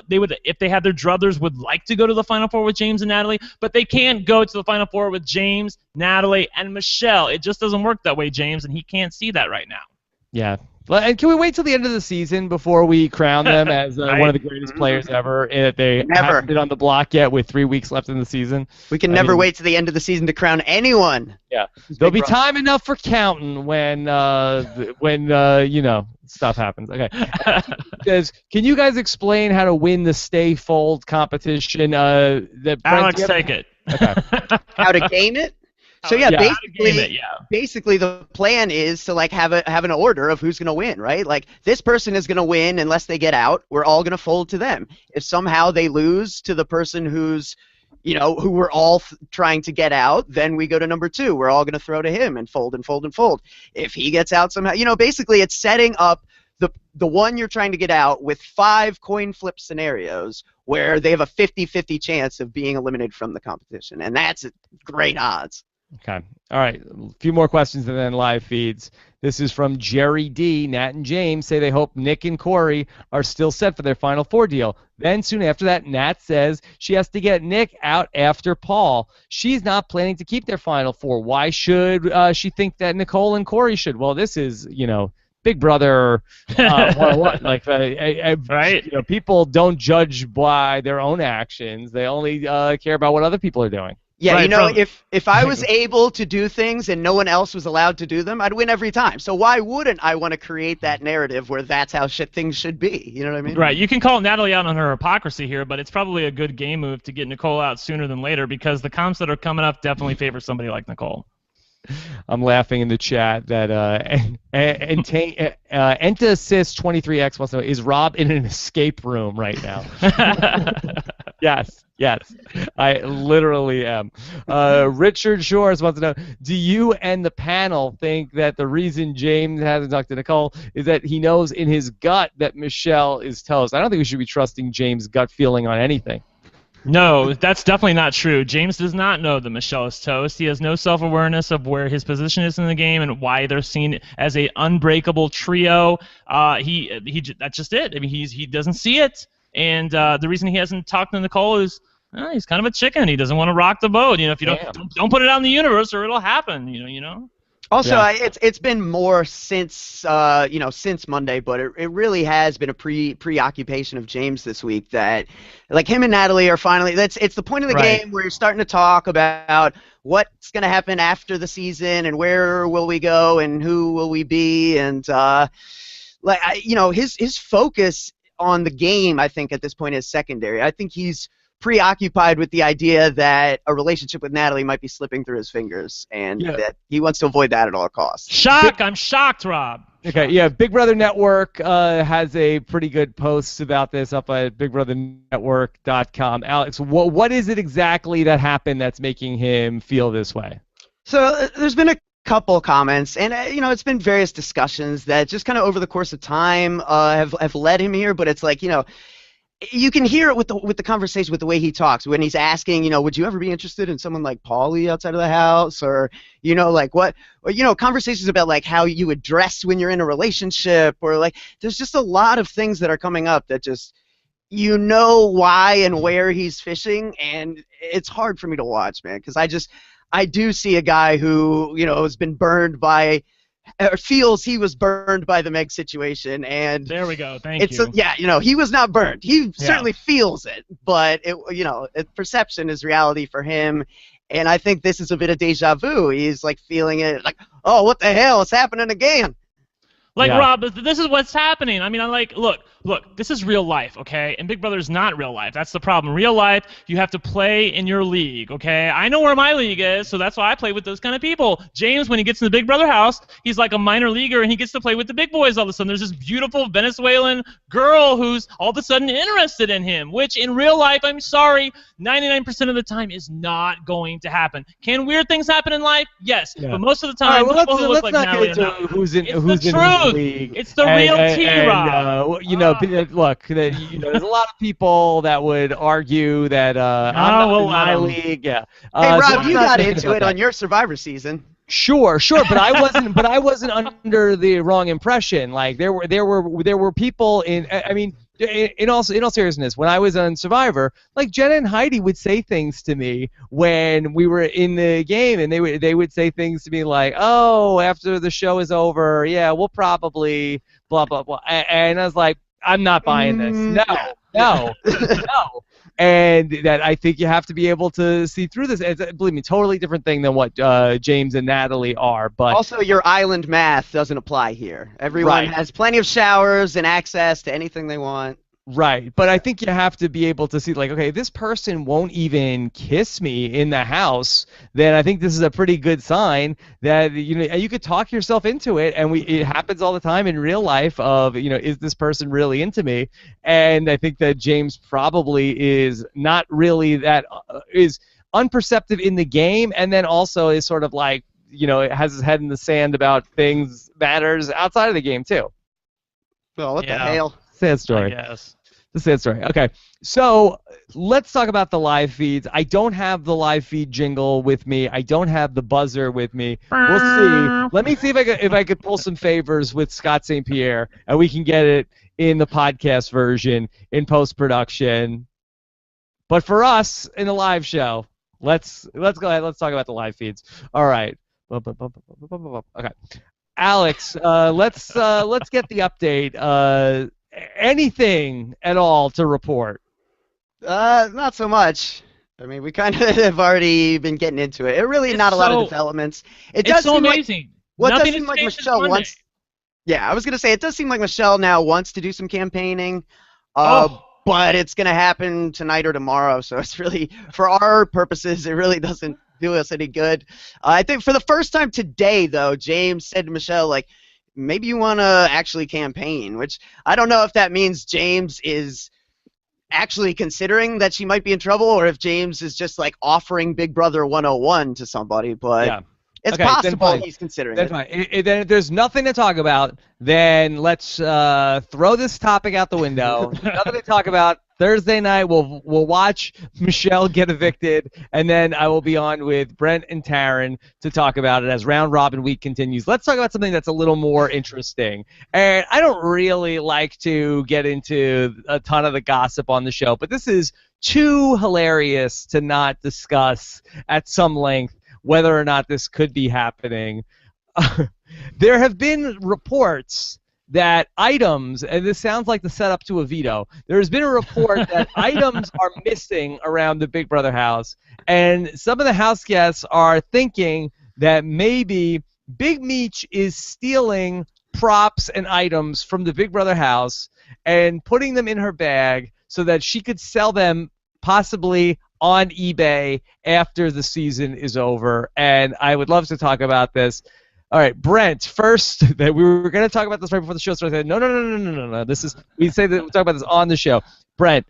they would, if they had their druthers, would like to go to the Final 4 with James and Natalie, but they can't go to the Final 4 with James, Natalie, and Michelle. It just doesn't work that way, James, and he can't see that right now. Yeah. And can we wait till the end of the season before we crown them as one of the greatest players ever? They haven't been on the block yet with 3 weeks left in the season. We can never wait to the end of the season to crown anyone. Yeah, there'll be time enough for counting when stuff happens. Okay. Can you guys explain how to win the stay fold competition? Alex, take it. Okay. How to game it? So basically the plan is to have an order of who's going to win, right? Like, this person is going to win unless they get out. We're all going to fold to them. If somehow they lose to the person who's, who we're all trying to get out, then we go to number 2. We're all going to throw to him and fold and fold and fold. If he gets out somehow, basically it's setting up the one you're trying to get out with 5 coin flip scenarios where they have a 50-50 chance of being eliminated from the competition, and that's great odds. Okay. All right. A few more questions and then live feeds. This is from Jerry D. Nat and James say they hope Nick and Corey are still set for their Final 4 deal. Then soon after that, Nat says she has to get Nick out after Paul. She's not planning to keep their Final 4. Why should she think that Nicole and Corey should? Well, this is, Big Brother 101. Right? People don't judge by their own actions. They only care about what other people are doing. Yeah, if I was able to do things and no one else was allowed to do them, I'd win every time. So why wouldn't I want to create that narrative where that's how things should be? You know what I mean? Right. You can call Natalie out on her hypocrisy here, but it's probably a good game move to get Nicole out sooner than later because the comps that are coming up definitely favor somebody like Nicole. I'm laughing in the chat that Entassist23X wants to know, is Rob in an escape room right now? Yes, I literally am. Richard Shores wants to know, do you and the panel think that the reason James hasn't talked to Nicole is that he knows in his gut that Michelle is toast? I don't think we should be trusting James' gut feeling on anything. No, that's definitely not true. James does not know that Michelle is toast. He has no self-awareness of where his position is in the game and why they're seen as a unbreakable trio. That's just it. I mean, he doesn't see it, and the reason he hasn't talked to Nicole is he's kind of a chicken. He doesn't want to rock the boat. If you don't put it out in the universe, or it'll happen. Also, Yeah. it's been more since since Monday, but it really has been a preoccupation of James this week that like him and Natalie are finally it's the point of the Right. game where you're starting to talk about what's going to happen after the season and where will we go and who will we be and his focus on the game I think at this point is secondary. I think he's preoccupied with the idea that a relationship with Natalie might be slipping through his fingers, and Yeah. that he wants to avoid that at all costs. I'm shocked, Rob. Okay, Shocked. yeah, Big Brother Network has a pretty good post about this up at BigBrotherNetwork.com. Alex, what is it exactly that happened that's making him feel this way? So there's been a couple comments, and it's been various discussions that just kind of over the course of time have led him here. But it's like you can hear it with the conversation, with the way he talks when he's asking, would you ever be interested in someone like Paulie outside of the house, or like what, or, conversations about like how you would dress when you're in a relationship, or like there's just a lot of things that are coming up that just why and where he's fishing, and it's hard for me to watch, man, because I do see a guy who has been burned by or feels he was burned by the Meg situation, and There we go. Thank you. he was not burned. He Yeah. certainly feels it, but perception is reality for him, and I think this is a bit of deja vu. He's like feeling it, like, oh, what the hell is happening again? Like, Yeah. Rob, this is what's happening. I mean, I'm like, look, this is real life, okay? And Big Brother's not real life. That's the problem. Real life, you have to play in your league, okay? I know where my league is, so that's why I play with those kind of people. James, when he gets in the Big Brother house, he's like a minor leaguer, and he gets to play with the big boys all of a sudden. There's this beautiful Venezuelan girl who's all of a sudden interested in him, which in real life, I'm sorry, 99% of the time is not going to happen. Can weird things happen in life? Yes, Yeah. but most of the All right, time, well, people who look let's like not Natalie get are into not. who's in It's who's the in truth. whose league. It's the real tea, Rob. Look, there's a lot of people that would argue that I'm not we'll in my let 'em. league. Yeah. Hey, So Rob, I'm you not got thinking into about it that. on your Survivor season. Sure, but I wasn't under the wrong impression. Like there were people in all seriousness, when I was on Survivor, like Jenna and Heidi would say things to me when we were in the game, and they would say things to me like, "Oh, after the show is over, yeah, we'll probably blah blah blah," and I was like, "I'm not buying this. No. And that I think you have to be able to see through this. It's, believe me, totally different thing than what James and Natalie are. But Also, your island math doesn't apply here. Everyone Right. has plenty of showers and access to anything they want. right, but I think you have to be able to see, like, okay, this person won't even kiss me in the house. Then I think this is a pretty good sign that you could talk yourself into it, and it happens all the time in real life. Of is this person really into me? And I think that James probably is not really that is unperceptive in the game, and then also is sort of like has his head in the sand about things matters outside of the game too. Well, what the Yeah. hell? Sad story. Yes. The sad story. Okay, so let's talk about the live feeds. I don't have the live feed jingle with me. I don't have the buzzer with me. We'll see. Let me see if I could pull some favors with Scott St. Pierre, and we can get it in the podcast version in post production. But for us in the live show, let's go ahead. Let's talk about the live feeds. All right. Okay. Alex, let's get the update. Anything at all to report? Not so much. I mean, we kind of have already been getting into it. It really It's not a lot of so- developments. It's does so seem like amazing. well, it does Nothing seem has like changed since Michelle Monday. wants. Yeah, I was gonna say it does seem like Michelle now wants to do some campaigning. Oh. But it's gonna happen tonight or tomorrow, so it's really, for our purposes, it really doesn't do us any good. I think for the first time today, though, James said to Michelle, like, maybe you want to actually campaign, which I don't know if that means James is actually considering that she might be in trouble, or if James is just like offering Big Brother 101 to somebody, but Yeah. it's Okay, then possible fine. he's considering Then it. fine. Then if there's nothing to talk about, then let's throw this topic out the window. Nothing to talk about. Thursday night, we'll watch Michelle get evicted, and then I will be on with Brent and Taryn to talk about it as round robin week continues. Let's talk about something that's a little more interesting. And I don't really like to get into a ton of the gossip on the show, but this is too hilarious to not discuss at some length whether or not this could be happening. there have been reports that items, and this sounds like the setup to a veto, there has been a report that items are missing around the Big Brother house, and some of the house guests are thinking that maybe Big Meech is stealing props and items from the Big Brother house and putting them in her bag so that she could sell them possibly on eBay after the season is over. And I would love to talk about this. All right, Brent, first, that we were going to talk about this right before the show started. I said, no. This is, we say that we'll talk about this on the show. Brent,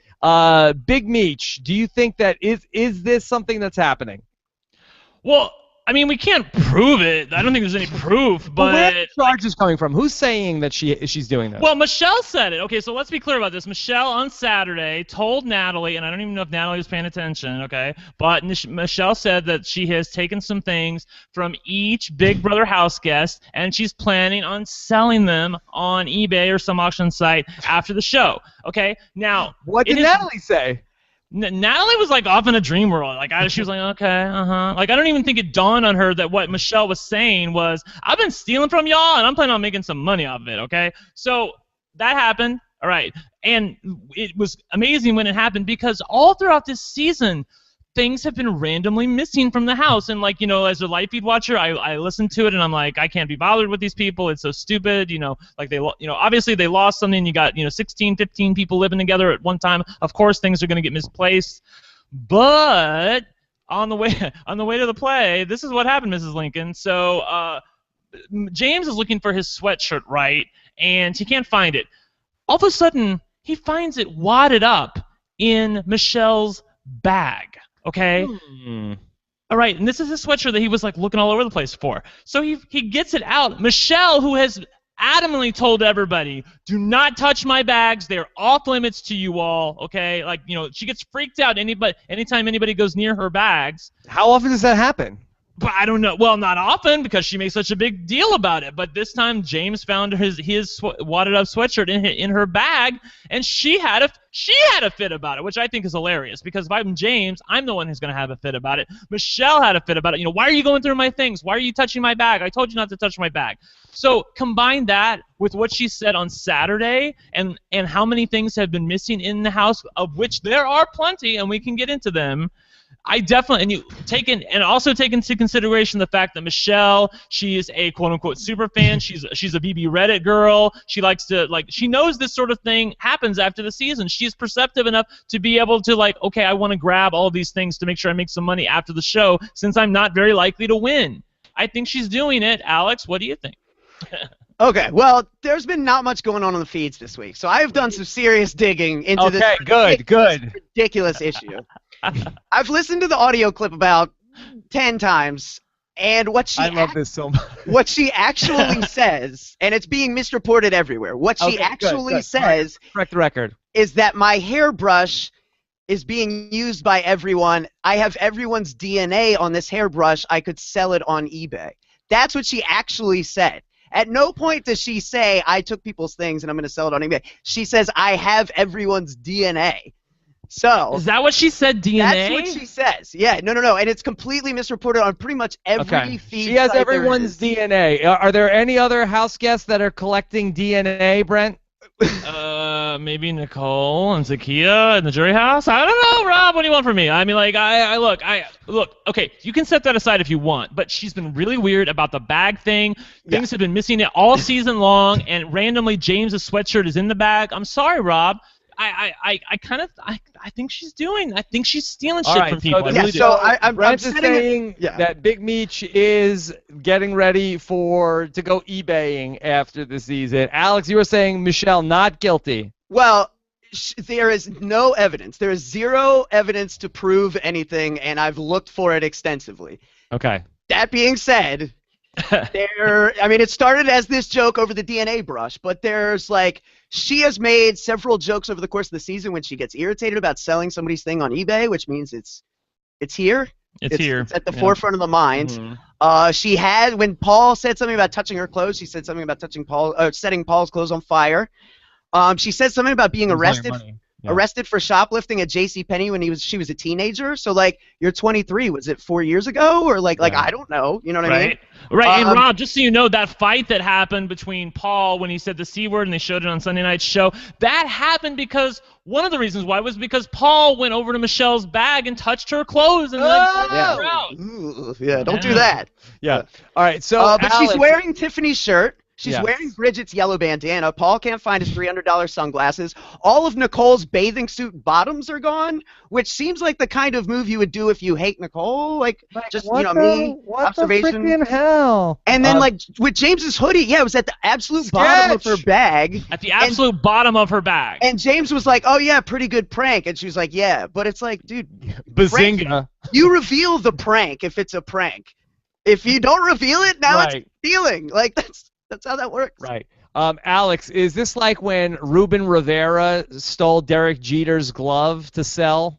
Big Meech, do you think that is this something that's happening? Well, I mean, we can't prove it. I don't think there's any proof, but where are the charges coming from? Who's saying that she's doing this? Well, Michelle said it. Okay, so let's be clear about this. Michelle on Saturday told Natalie, and I don't even know if Natalie was paying attention, okay, but Michelle said that she has taken some things from each Big Brother house guest, and she's planning on selling them on eBay or some auction site after the show. Okay, now what did Natalie say? Natalie was like off in a dream world. Like she was like, okay, Like I don't even think it dawned on her that what Michelle was saying was, I've been stealing from y'all and I'm planning on making some money off of it. Okay, so that happened. All right, and it was amazing when it happened because all throughout this season, things have been randomly missing from the house. And like, you know, as a live feed watcher, I listened to it and I'm like, I can't be bothered with these people. It's so stupid. You know, like obviously they lost something. You got, 16, 15 people living together at one time. Of course, things are going to get misplaced. But on the way to the play, this is what happened, Mrs. Lincoln. So James is looking for his sweatshirt, right? And he can't find it. All of a sudden, he finds it wadded up in Michelle's bag. Okay? All right, and this is his sweatshirt that he was like looking all over the place for. So he gets it out. Michelle, who has adamantly told everybody, do not touch my bags. They're off limits to you all, okay? Like, she gets freaked out anytime anybody goes near her bags. How often does that happen? But I don't know. Well, not often because she makes such a big deal about it. But this time, James found his wadded up sweatshirt in her bag, and she had a fit about it, which I think is hilarious. Because if I'm James, I'm the one who's going to have a fit about it. Michelle had a fit about it. Why are you going through my things? Why are you touching my bag? I told you not to touch my bag. So combine that with what she said on Saturday, and how many things have been missing in the house, of which there are plenty, and we can get into them. I definitely, and also take into consideration the fact that Michelle, she is a quote-unquote super fan. She's a BB Reddit girl. She likes to, she knows this sort of thing happens after the season. She's perceptive enough to be able to, okay, I want to grab all these things to make sure I make some money after the show since I'm not very likely to win. I think she's doing it. Alex, what do you think? Okay, well, there's been not much going on the feeds this week, so I've done some serious digging into this ridiculous issue. I've listened to the audio clip about 10 times, and I love this so much. What she actually says, and it's being misreported everywhere, what she actually says correct the record, is that my hairbrush is being used by everyone. I have everyone's DNA on this hairbrush. I could sell it on eBay. That's what she actually said. At no point does she say, I took people's things and I'm going to sell it on eBay. She says, I have everyone's DNA. So is that what she said, DNA? That's what she says. Yeah, no. And it's completely misreported on pretty much every feed. She has everyone's DNA. Are there any other house guests that are collecting DNA, Brent? Maybe Nicole and Zakiya in the jury house. I don't know, Rob. What do you want from me? I mean, look. Okay, you can set that aside if you want, but she's been really weird about the bag thing. Things have been missing it all season long, and randomly James's sweatshirt is in the bag. I'm sorry, Rob. I think she's stealing shit from people. I'm saying that Big Meech is getting ready to go eBaying after the season. Alex, you were saying Michelle not guilty. Well, there is no evidence. There is zero evidence to prove anything, and I've looked for it extensively. Okay. That being said, it started as this joke over the DNA brush, but there's she has made several jokes over the course of the season when she gets irritated about selling somebody's thing on eBay, which means it's here. It's here. It's at the forefront of the mind. Mm-hmm. She had, when Paul said something about touching her clothes, she said something about setting Paul's clothes on fire. She said something about being arrested Yeah. arrested for shoplifting at JCPenney when she was a teenager. So like, you're 23. Was it 4 years ago or like I don't know. You know what I mean? Right. And Rob, just so you know, that fight that happened between Paul when he said the C word and they showed it on Sunday night's show, that happened because one of the reasons why was because Paul went over to Michelle's bag and touched her clothes and then her out. Ooh, yeah, don't do that. Yeah. All right. So, but Alex, she's wearing Tiffany's shirt. She's Yes. wearing Bridget's yellow bandana. Paul can't find his $300 sunglasses. All of Nicole's bathing suit bottoms are gone, which seems like the kind of move you would do if you hate Nicole. Like just what observation. the freaking hell? And then like with James's hoodie, yeah, it was at the absolute bottom of her bag. At the absolute bottom of her bag. And James was like, "Oh yeah, pretty good prank." And she was like, "Yeah," but it's like, dude, Bazinga. you reveal the prank if it's a prank. If you don't reveal it, now Right. it's stealing. Like that's how that works. Right. Alex, is this like when Ruben Rivera stole Derek Jeter's glove to sell?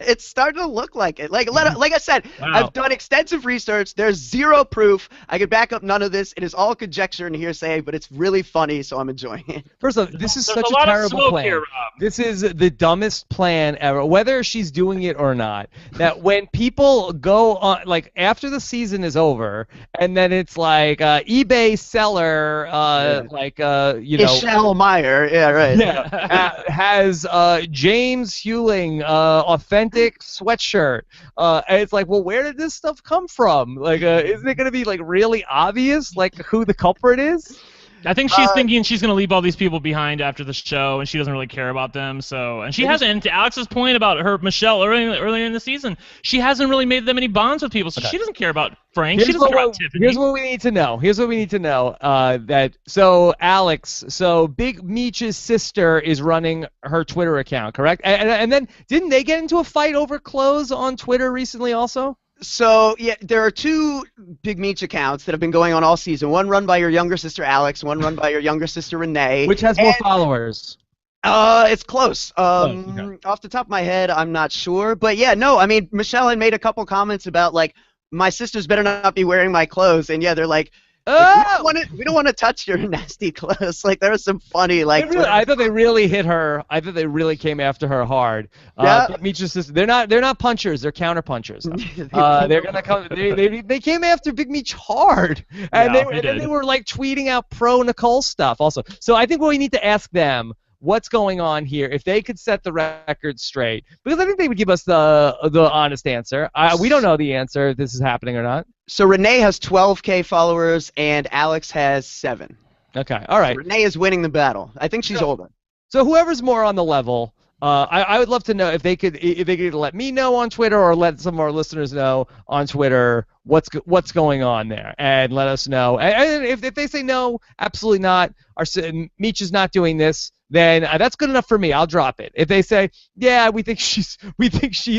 It's starting to look like it. Like I said, Wow. I've done extensive research. There's zero proof. I can back up none of this. It is all conjecture and hearsay, but it's really funny, so I'm enjoying it. First of all, this is There's such a lot of terrible smoke plan. here, Rob. This is the dumbest plan ever, whether she's doing it or not. That when people go on, like after the season is over, and then it's like eBay seller, Michelle Meyer. Yeah, right. yeah, has James Hewling authentic sweatshirt. And it's like, well, where did this stuff come from? Like, isn't it going to be like really obvious, like who the culprit is? I think she's thinking she's going to leave all these people behind after the show, and she doesn't really care about them. So, and she hasn't. And to Alex's point about her Michelle earlier in the season, she hasn't really made that many bonds with people, so she doesn't care about Frank. She doesn't care about Tiffany. Here's what we need to know. Alex, Big Meech's sister is running her Twitter account, correct? And then didn't they get into a fight over clothes on Twitter recently also? So, yeah, there are two Big Meech accounts that have been going on all season. One run by your younger sister, Alex. One run by your younger sister, Renee. Which has more followers? It's close. Okay. Off the top of my head, I'm not sure. But, yeah, no, I mean, Michelle had made a couple comments about, like, my sisters better not be wearing my clothes. And, yeah, they're like, we don't want to touch your nasty clothes. Like, there was some funny, like... I thought they really hit her. I thought they really came after her hard. Yeah. Meech's sister, they're not punchers. They're counter punchers. They're gonna come. They came after Big Meech hard, and they were like tweeting out pro Nicole stuff also. So I think we need to ask them what's going on here. If they could set the record straight, because I think they would give us the honest answer. We don't know the answer if this is happening or not. So Renee has 12K followers, and Alex has 7. Okay, all right. So Renee is winning the battle. I think she's older. So whoever's more on the level, I would love to know if they could either let me know on Twitter or let some of our listeners know on Twitter what's going on there, and let us know. And if they say no, absolutely not, Meech is not doing this, then that's good enough for me. I'll drop it. If they say, yeah, we think she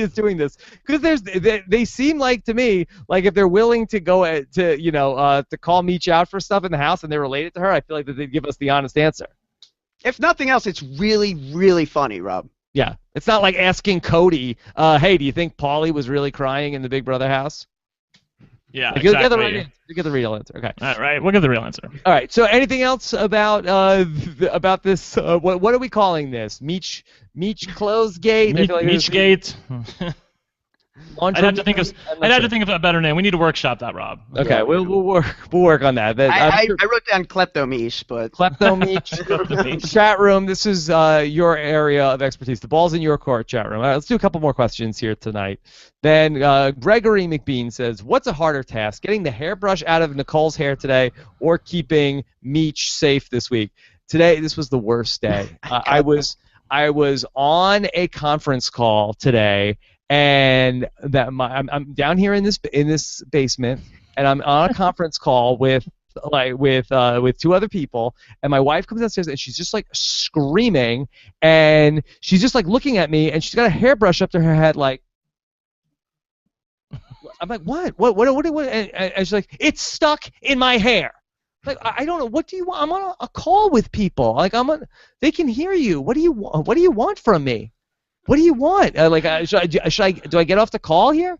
is doing this, because they seem like to me like if they're willing to go to call Meech out for stuff in the house and they're related to her, I feel like that they'd give us the honest answer. If nothing else, it's really, really funny, Rob. Yeah, it's not like asking Cody, hey, do you think Paulie was really crying in the Big Brother house? Yeah, Get exactly. the real answer. Okay. All right, we'll get the real answer. All right. So anything else about this? What are we calling this? Meech Clothes Gate. Meech Gate. I'd have to think of a better name. We need to workshop that, Rob. Okay, yeah, we'll work on that. I wrote down Klepto-Meech, but Klepto-Meech. Chat room. This is your area of expertise. The ball's in your court, chat room. All right, let's do a couple more questions here tonight. Then Gregory McBean says, "What's a harder task, getting the hairbrush out of Nicole's hair today, or keeping Meech safe this week?" Today, this was the worst day. I was on a conference call today. And I'm down here in this basement, and I'm on a conference call with two other people, and my wife comes downstairs and she's just like screaming, and she's just like looking at me, and she's got a hairbrush up to her head, like. I'm like, what? And she's like, it's stuck in my hair. Like, I don't know. What do you want? I'm on a call with people. Like, they can hear you. What do you want? What do you want from me? What do you want? Do I get off the call here?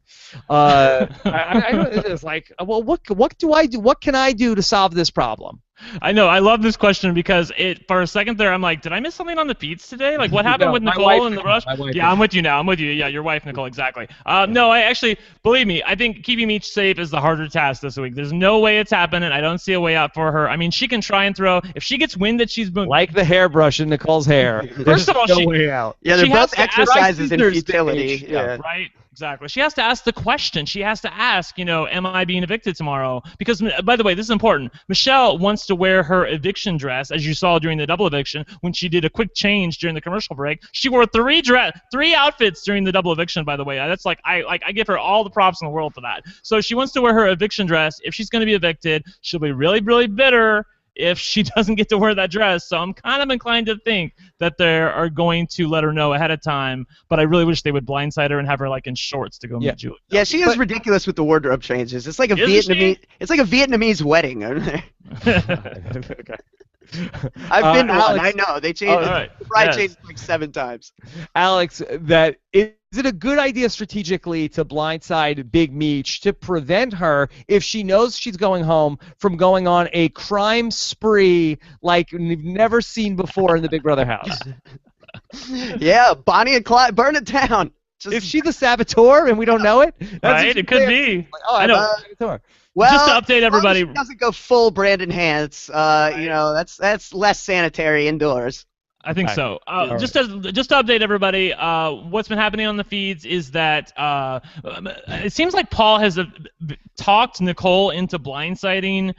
I don't. It's like, well, what do I do? What can I do to solve this problem? I know. I love this question because for a second there, I'm like, did I miss something on the feeds today? Like, what happened No, with my Nicole wife and the did. rush? My wife Yeah, did. I'm with you now. I'm with you. Yeah, your wife, Nicole, exactly. No, I actually, believe me, I think keeping Meech safe is the harder task this week. There's no way it's happening. I don't see a way out for her. I mean, she can try and throw. If she gets wind that she's been Like the hairbrush in Nicole's hair. First of all, no she- way out. Yeah, they're She has both to ask exercises in scissors futility. stage. Yeah. Right, exactly. She has to ask the question. She has to ask, am I being evicted tomorrow? Because, by the way, this is important. Michelle wants to wear her eviction dress, as you saw during the double eviction when she did a quick change during the commercial break. She wore three outfits during the double eviction. By the way, that's I give her all the props in the world for that. So she wants to wear her eviction dress. If she's going to be evicted, she'll be really, really bitter if she doesn't get to wear that dress. So I'm kind of inclined to think that they are going to let her know ahead of time, but I really wish they would blindside her and have her like in shorts to go meet Julie. Yeah, she is ridiculous with the wardrobe changes. It's like a Vietnamese wedding. Okay. I've been to one. Alex, I know they changed. all right. The bride Yes. changed like 7 times. Alex, is it a good idea strategically to blindside Big Meech to prevent her, if she knows she's going home, from going on a crime spree like we've never seen before in the Big Brother house? Yeah, Bonnie and Clyde, burn it down. Just, Is she the saboteur and we don't know it? That's what Right? she It could said. be. Like, oh, I I'm know. a saboteur. well, Just to update as long as everybody. she doesn't go full Brandon Hance. That's less sanitary indoors. I think Right. so. All just to update everybody, what's been happening on the feeds is that it seems like Paul has talked Nicole into blindsiding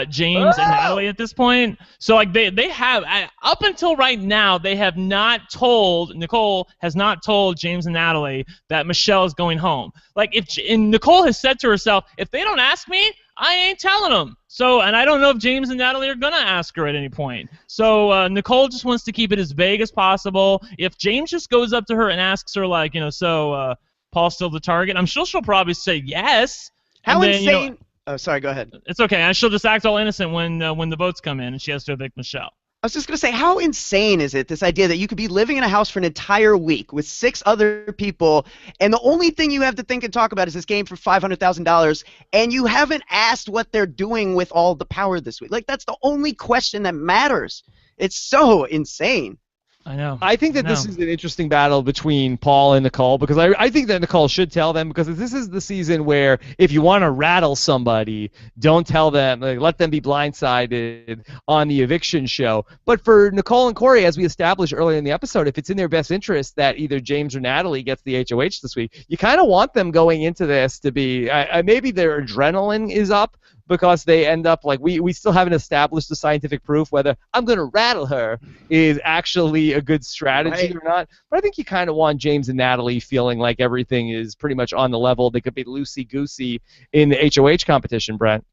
James and Natalie at this point. So like they have up until right now, they have not told Nicole has not told James and Natalie that Michelle is going home. Like and Nicole has said to herself, if they don't ask me, I ain't telling them. So, and I don't know if James and Natalie are going to ask her at any point. So, Nicole just wants to keep it as vague as possible. If James just goes up to her and asks her, like, Paul's still the target, I'm sure she'll probably say yes. How And then, insane? Oh, sorry. Go ahead. It's okay. And she'll just act all innocent when the votes come in and she has to evict Michelle. I was just going to say, how insane is it, this idea that you could be living in a house for an entire week with 6 other people, and the only thing you have to think and talk about is this game for $500,000, and you haven't asked what they're doing with all the power this week? Like, that's the only question that matters. It's so insane. I know. I think that this is an interesting battle between Paul and Nicole, because I think that Nicole should tell them, because this is the season where if you want to rattle somebody, don't tell them, like, let them be blindsided on the eviction show. But for Nicole and Corey, as we established earlier in the episode, if it's in their best interest that either James or Natalie gets the HOH this week, you kind of want them going into this to be, maybe their adrenaline is up, because they end up like, we still haven't established the scientific proof whether I'm going to rattle her is actually a good strategy or not. But I think you kind of want James and Natalie feeling like everything is pretty much on the level. They could be loosey-goosey in the HOH competition, Brent.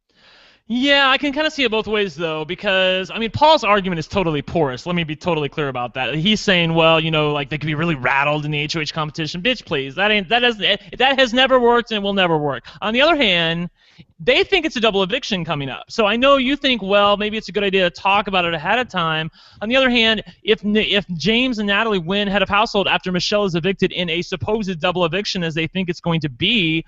Yeah, I can kind of see it both ways, though, because, I mean, Paul's argument is totally porous. Let me be totally clear about that. He's saying, well, like, they could be really rattled in the HOH competition. Bitch, please. That has never worked and will never work. On the other hand, they think it's a double eviction coming up. So I know you think, well, maybe it's a good idea to talk about it ahead of time. On the other hand, if James and Natalie win head of household after Michelle is evicted in a supposed double eviction, as they think it's going to be,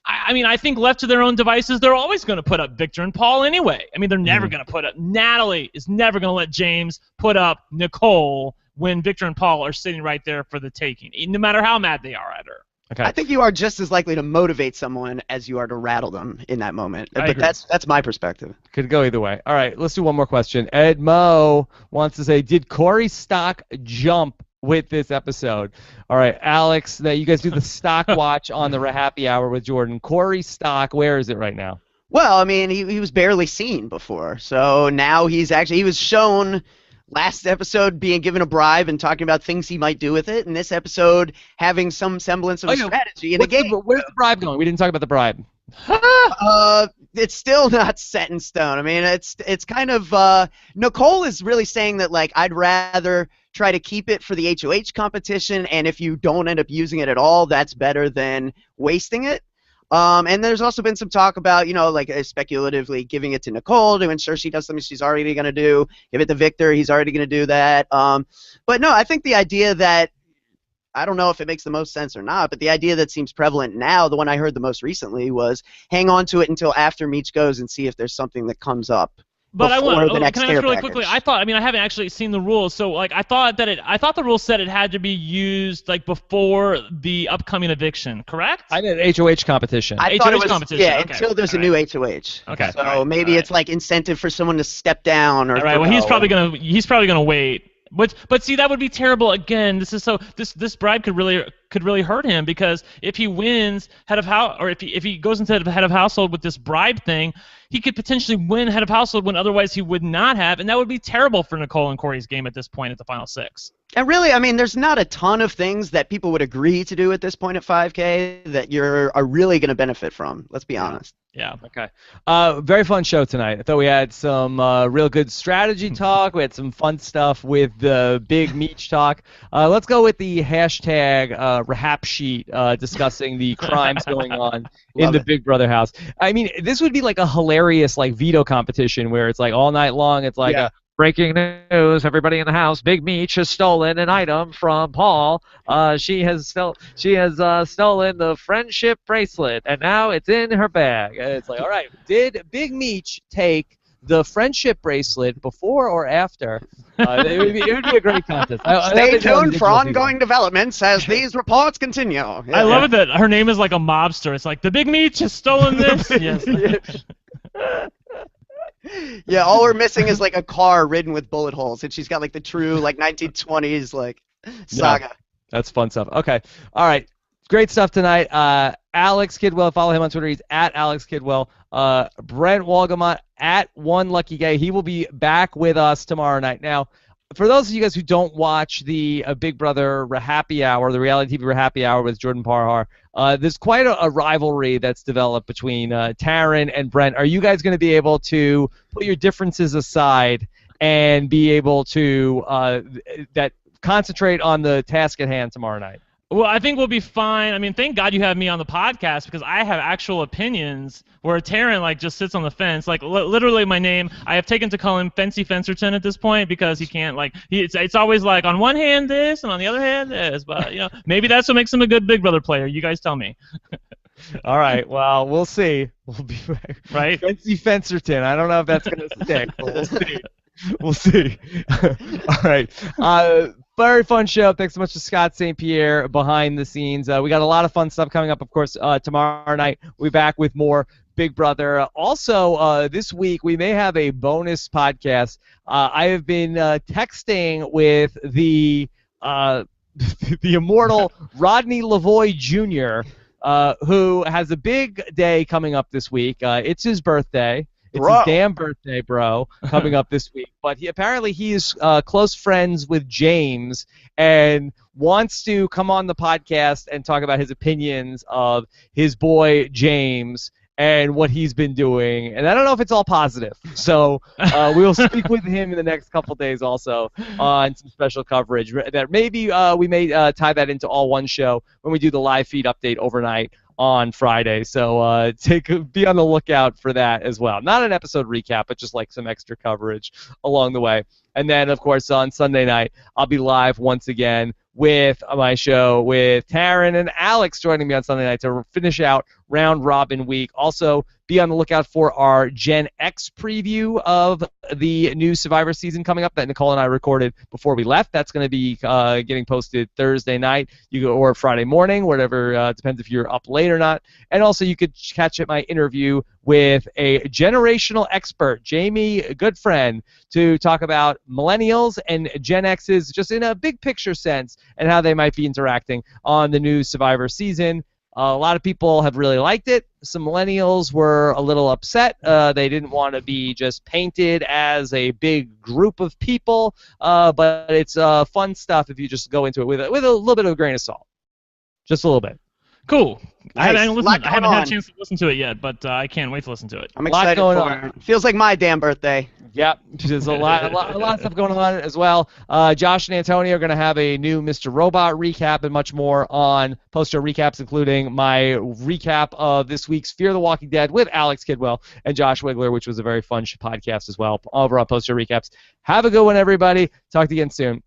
I mean, I think left to their own devices, they're always going to put up Victor and Paul anyway. I mean, they're never going to put up. Natalie is never going to let James put up Nicole when Victor and Paul are sitting right there for the taking, no matter how mad they are at her. Okay. I think you are just as likely to motivate someone as you are to rattle them in that moment. I But agree. that's my perspective. Could go either way. All right, let's do one more question. Ed Mo wants to say, did Corey's stock jump with this episode? All right, Alex, that you guys do the stock watch on the Happy Hour with Jordan. Corey's stock, where is it right now? Well, I mean, he was barely seen before, so now he was shown last episode being given a bribe and talking about things he might do with it, and this episode having some semblance of a strategy in a game. Where's the bribe going? We didn't talk about the bribe. It's still not set in stone. I mean, it's kind of Nicole is really saying that, like, I'd rather try to keep it for the HOH competition, and if you don't end up using it at all, that's better than wasting it. And there's also been some talk about, like, speculatively giving it to Nicole to ensure she does something she's already going to do. Give it to Victor. He's already going to do that. But no, I think the idea that, I don't know if it makes the most sense or not, but the idea that seems prevalent now, the one I heard the most recently, was hang on to it until after Meech goes and see if there's something that comes up But before the next can I care ask really package. quickly? I mean, I haven't actually seen the rules, so like, I thought the rule said it had to be used like before the upcoming eviction, correct? I did an HOH competition. I thought it HOH was competition, yeah okay. until there's a new HOH. Okay. So maybe it's like incentive for someone to step down or. All right. Well, he's probably gonna wait. But see, that would be terrible. Again, this bribe could really hurt him, because if he wins head of house, or if he goes into head of household with this bribe thing, he could potentially win head of household when otherwise he would not have, and that would be terrible for Nicole and Corey's game at this point at the final 6. And really, I mean, there's not a ton of things that people would agree to do at this point at 5K that are really going to benefit from. Let's be honest. Yeah. Okay. Very fun show tonight. I thought we had some real good strategy talk. We had some fun stuff with the Big Meech talk. Let's go with the hashtag Rahap sheet discussing the crimes going on in the Big Brother house. I mean, this would be like a hilarious like veto competition where it's like all night long. It's like a breaking news, everybody in the house, Big Meech has stolen an item from Paul. She has stolen the friendship bracelet, and now it's in her bag. And it's like, all right, did Big Meech take the friendship bracelet before or after? It would be a great contest. Stay tuned for ongoing developments as these reports continue. Yeah. I love it that her name is like a mobster. It's like, the Big Meech has stolen this. Yes. Yeah, all we're missing is like a car ridden with bullet holes, and she's got like the true like 1920s like saga. Yeah, that's fun stuff. Okay, all right, great stuff tonight. Alex Kidwell, follow him on Twitter. He's at Alex Kidwell. Brent Walgamont at One Lucky Guy. He will be back with us tomorrow night. Now, for those of you guys who don't watch the Big Brother Happy Hour, the reality TV Happy Hour with Jordan Parhar, there's quite a rivalry that's developed between Taryn and Brent. Are you guys going to be able to put your differences aside and be able to concentrate on the task at hand tomorrow night? Well, I think we'll be fine. I mean, thank God you have me on the podcast, because I have actual opinions, where Taryn like just sits on the fence. Like literally, my name, I have taken to call him Fancy Fencerton at this point, because he can't it's always like on one hand this and on the other hand this. But maybe that's what makes him a good Big Brother player. You guys tell me. All right. Well, we'll see. We'll be right. Fancy Fencerton. I don't know if that's gonna stick, but we'll see. We'll see. All right. Very fun show. Thanks so much to Scott St. Pierre behind the scenes. We got a lot of fun stuff coming up, of course, tomorrow night. We'll be back with more Big Brother. Also, this week, we may have a bonus podcast. I have been texting with the immortal Rodney Lavoie Jr., who has a big day coming up this week. It's his birthday. It's his damn birthday, bro, coming up this week. But he is close friends with James and wants to come on the podcast and talk about his opinions of his boy James and what he's been doing. And I don't know if it's all positive. So we'll speak with him in the next couple days also on some special coverage. That maybe we may tie that into all one show when we do the live feed update overnight on Friday. So be on the lookout for that as well. Not an episode recap, but just like some extra coverage along the way. And then, of course, on Sunday night, I'll be live once again with my show with Taryn and Alex joining me on Sunday night to finish out Round Robin Week. Also, be on the lookout for our Gen X preview of the new Survivor season coming up that Nicole and I recorded before we left. That's going to be getting posted Thursday night or Friday morning, whatever, depends if you're up late or not. And also, you could catch my interview with a generational expert, Jamie, a good friend, to talk about millennials and Gen X's just in a big picture sense and how they might be interacting on the new Survivor season. A lot of people have really liked it. Some millennials were a little upset. They didn't want to be just painted as a big group of people, but it's fun stuff if you just go into it with a little bit of a grain of salt. Just a little bit. Cool. Nice. I haven't had a chance to listen to it yet, but I can't wait to listen to it. I'm excited for it. Feels like my damn birthday. Yep, there's a lot of stuff going on as well. Josh and Antonio are going to have a new Mr. Robot recap and much more on post-show recaps, including my recap of this week's Fear the Walking Dead with Alex Kidwell and Josh Wigler, which was a very fun podcast as well, over on post-show recaps. Have a good one, everybody. Talk to you again soon.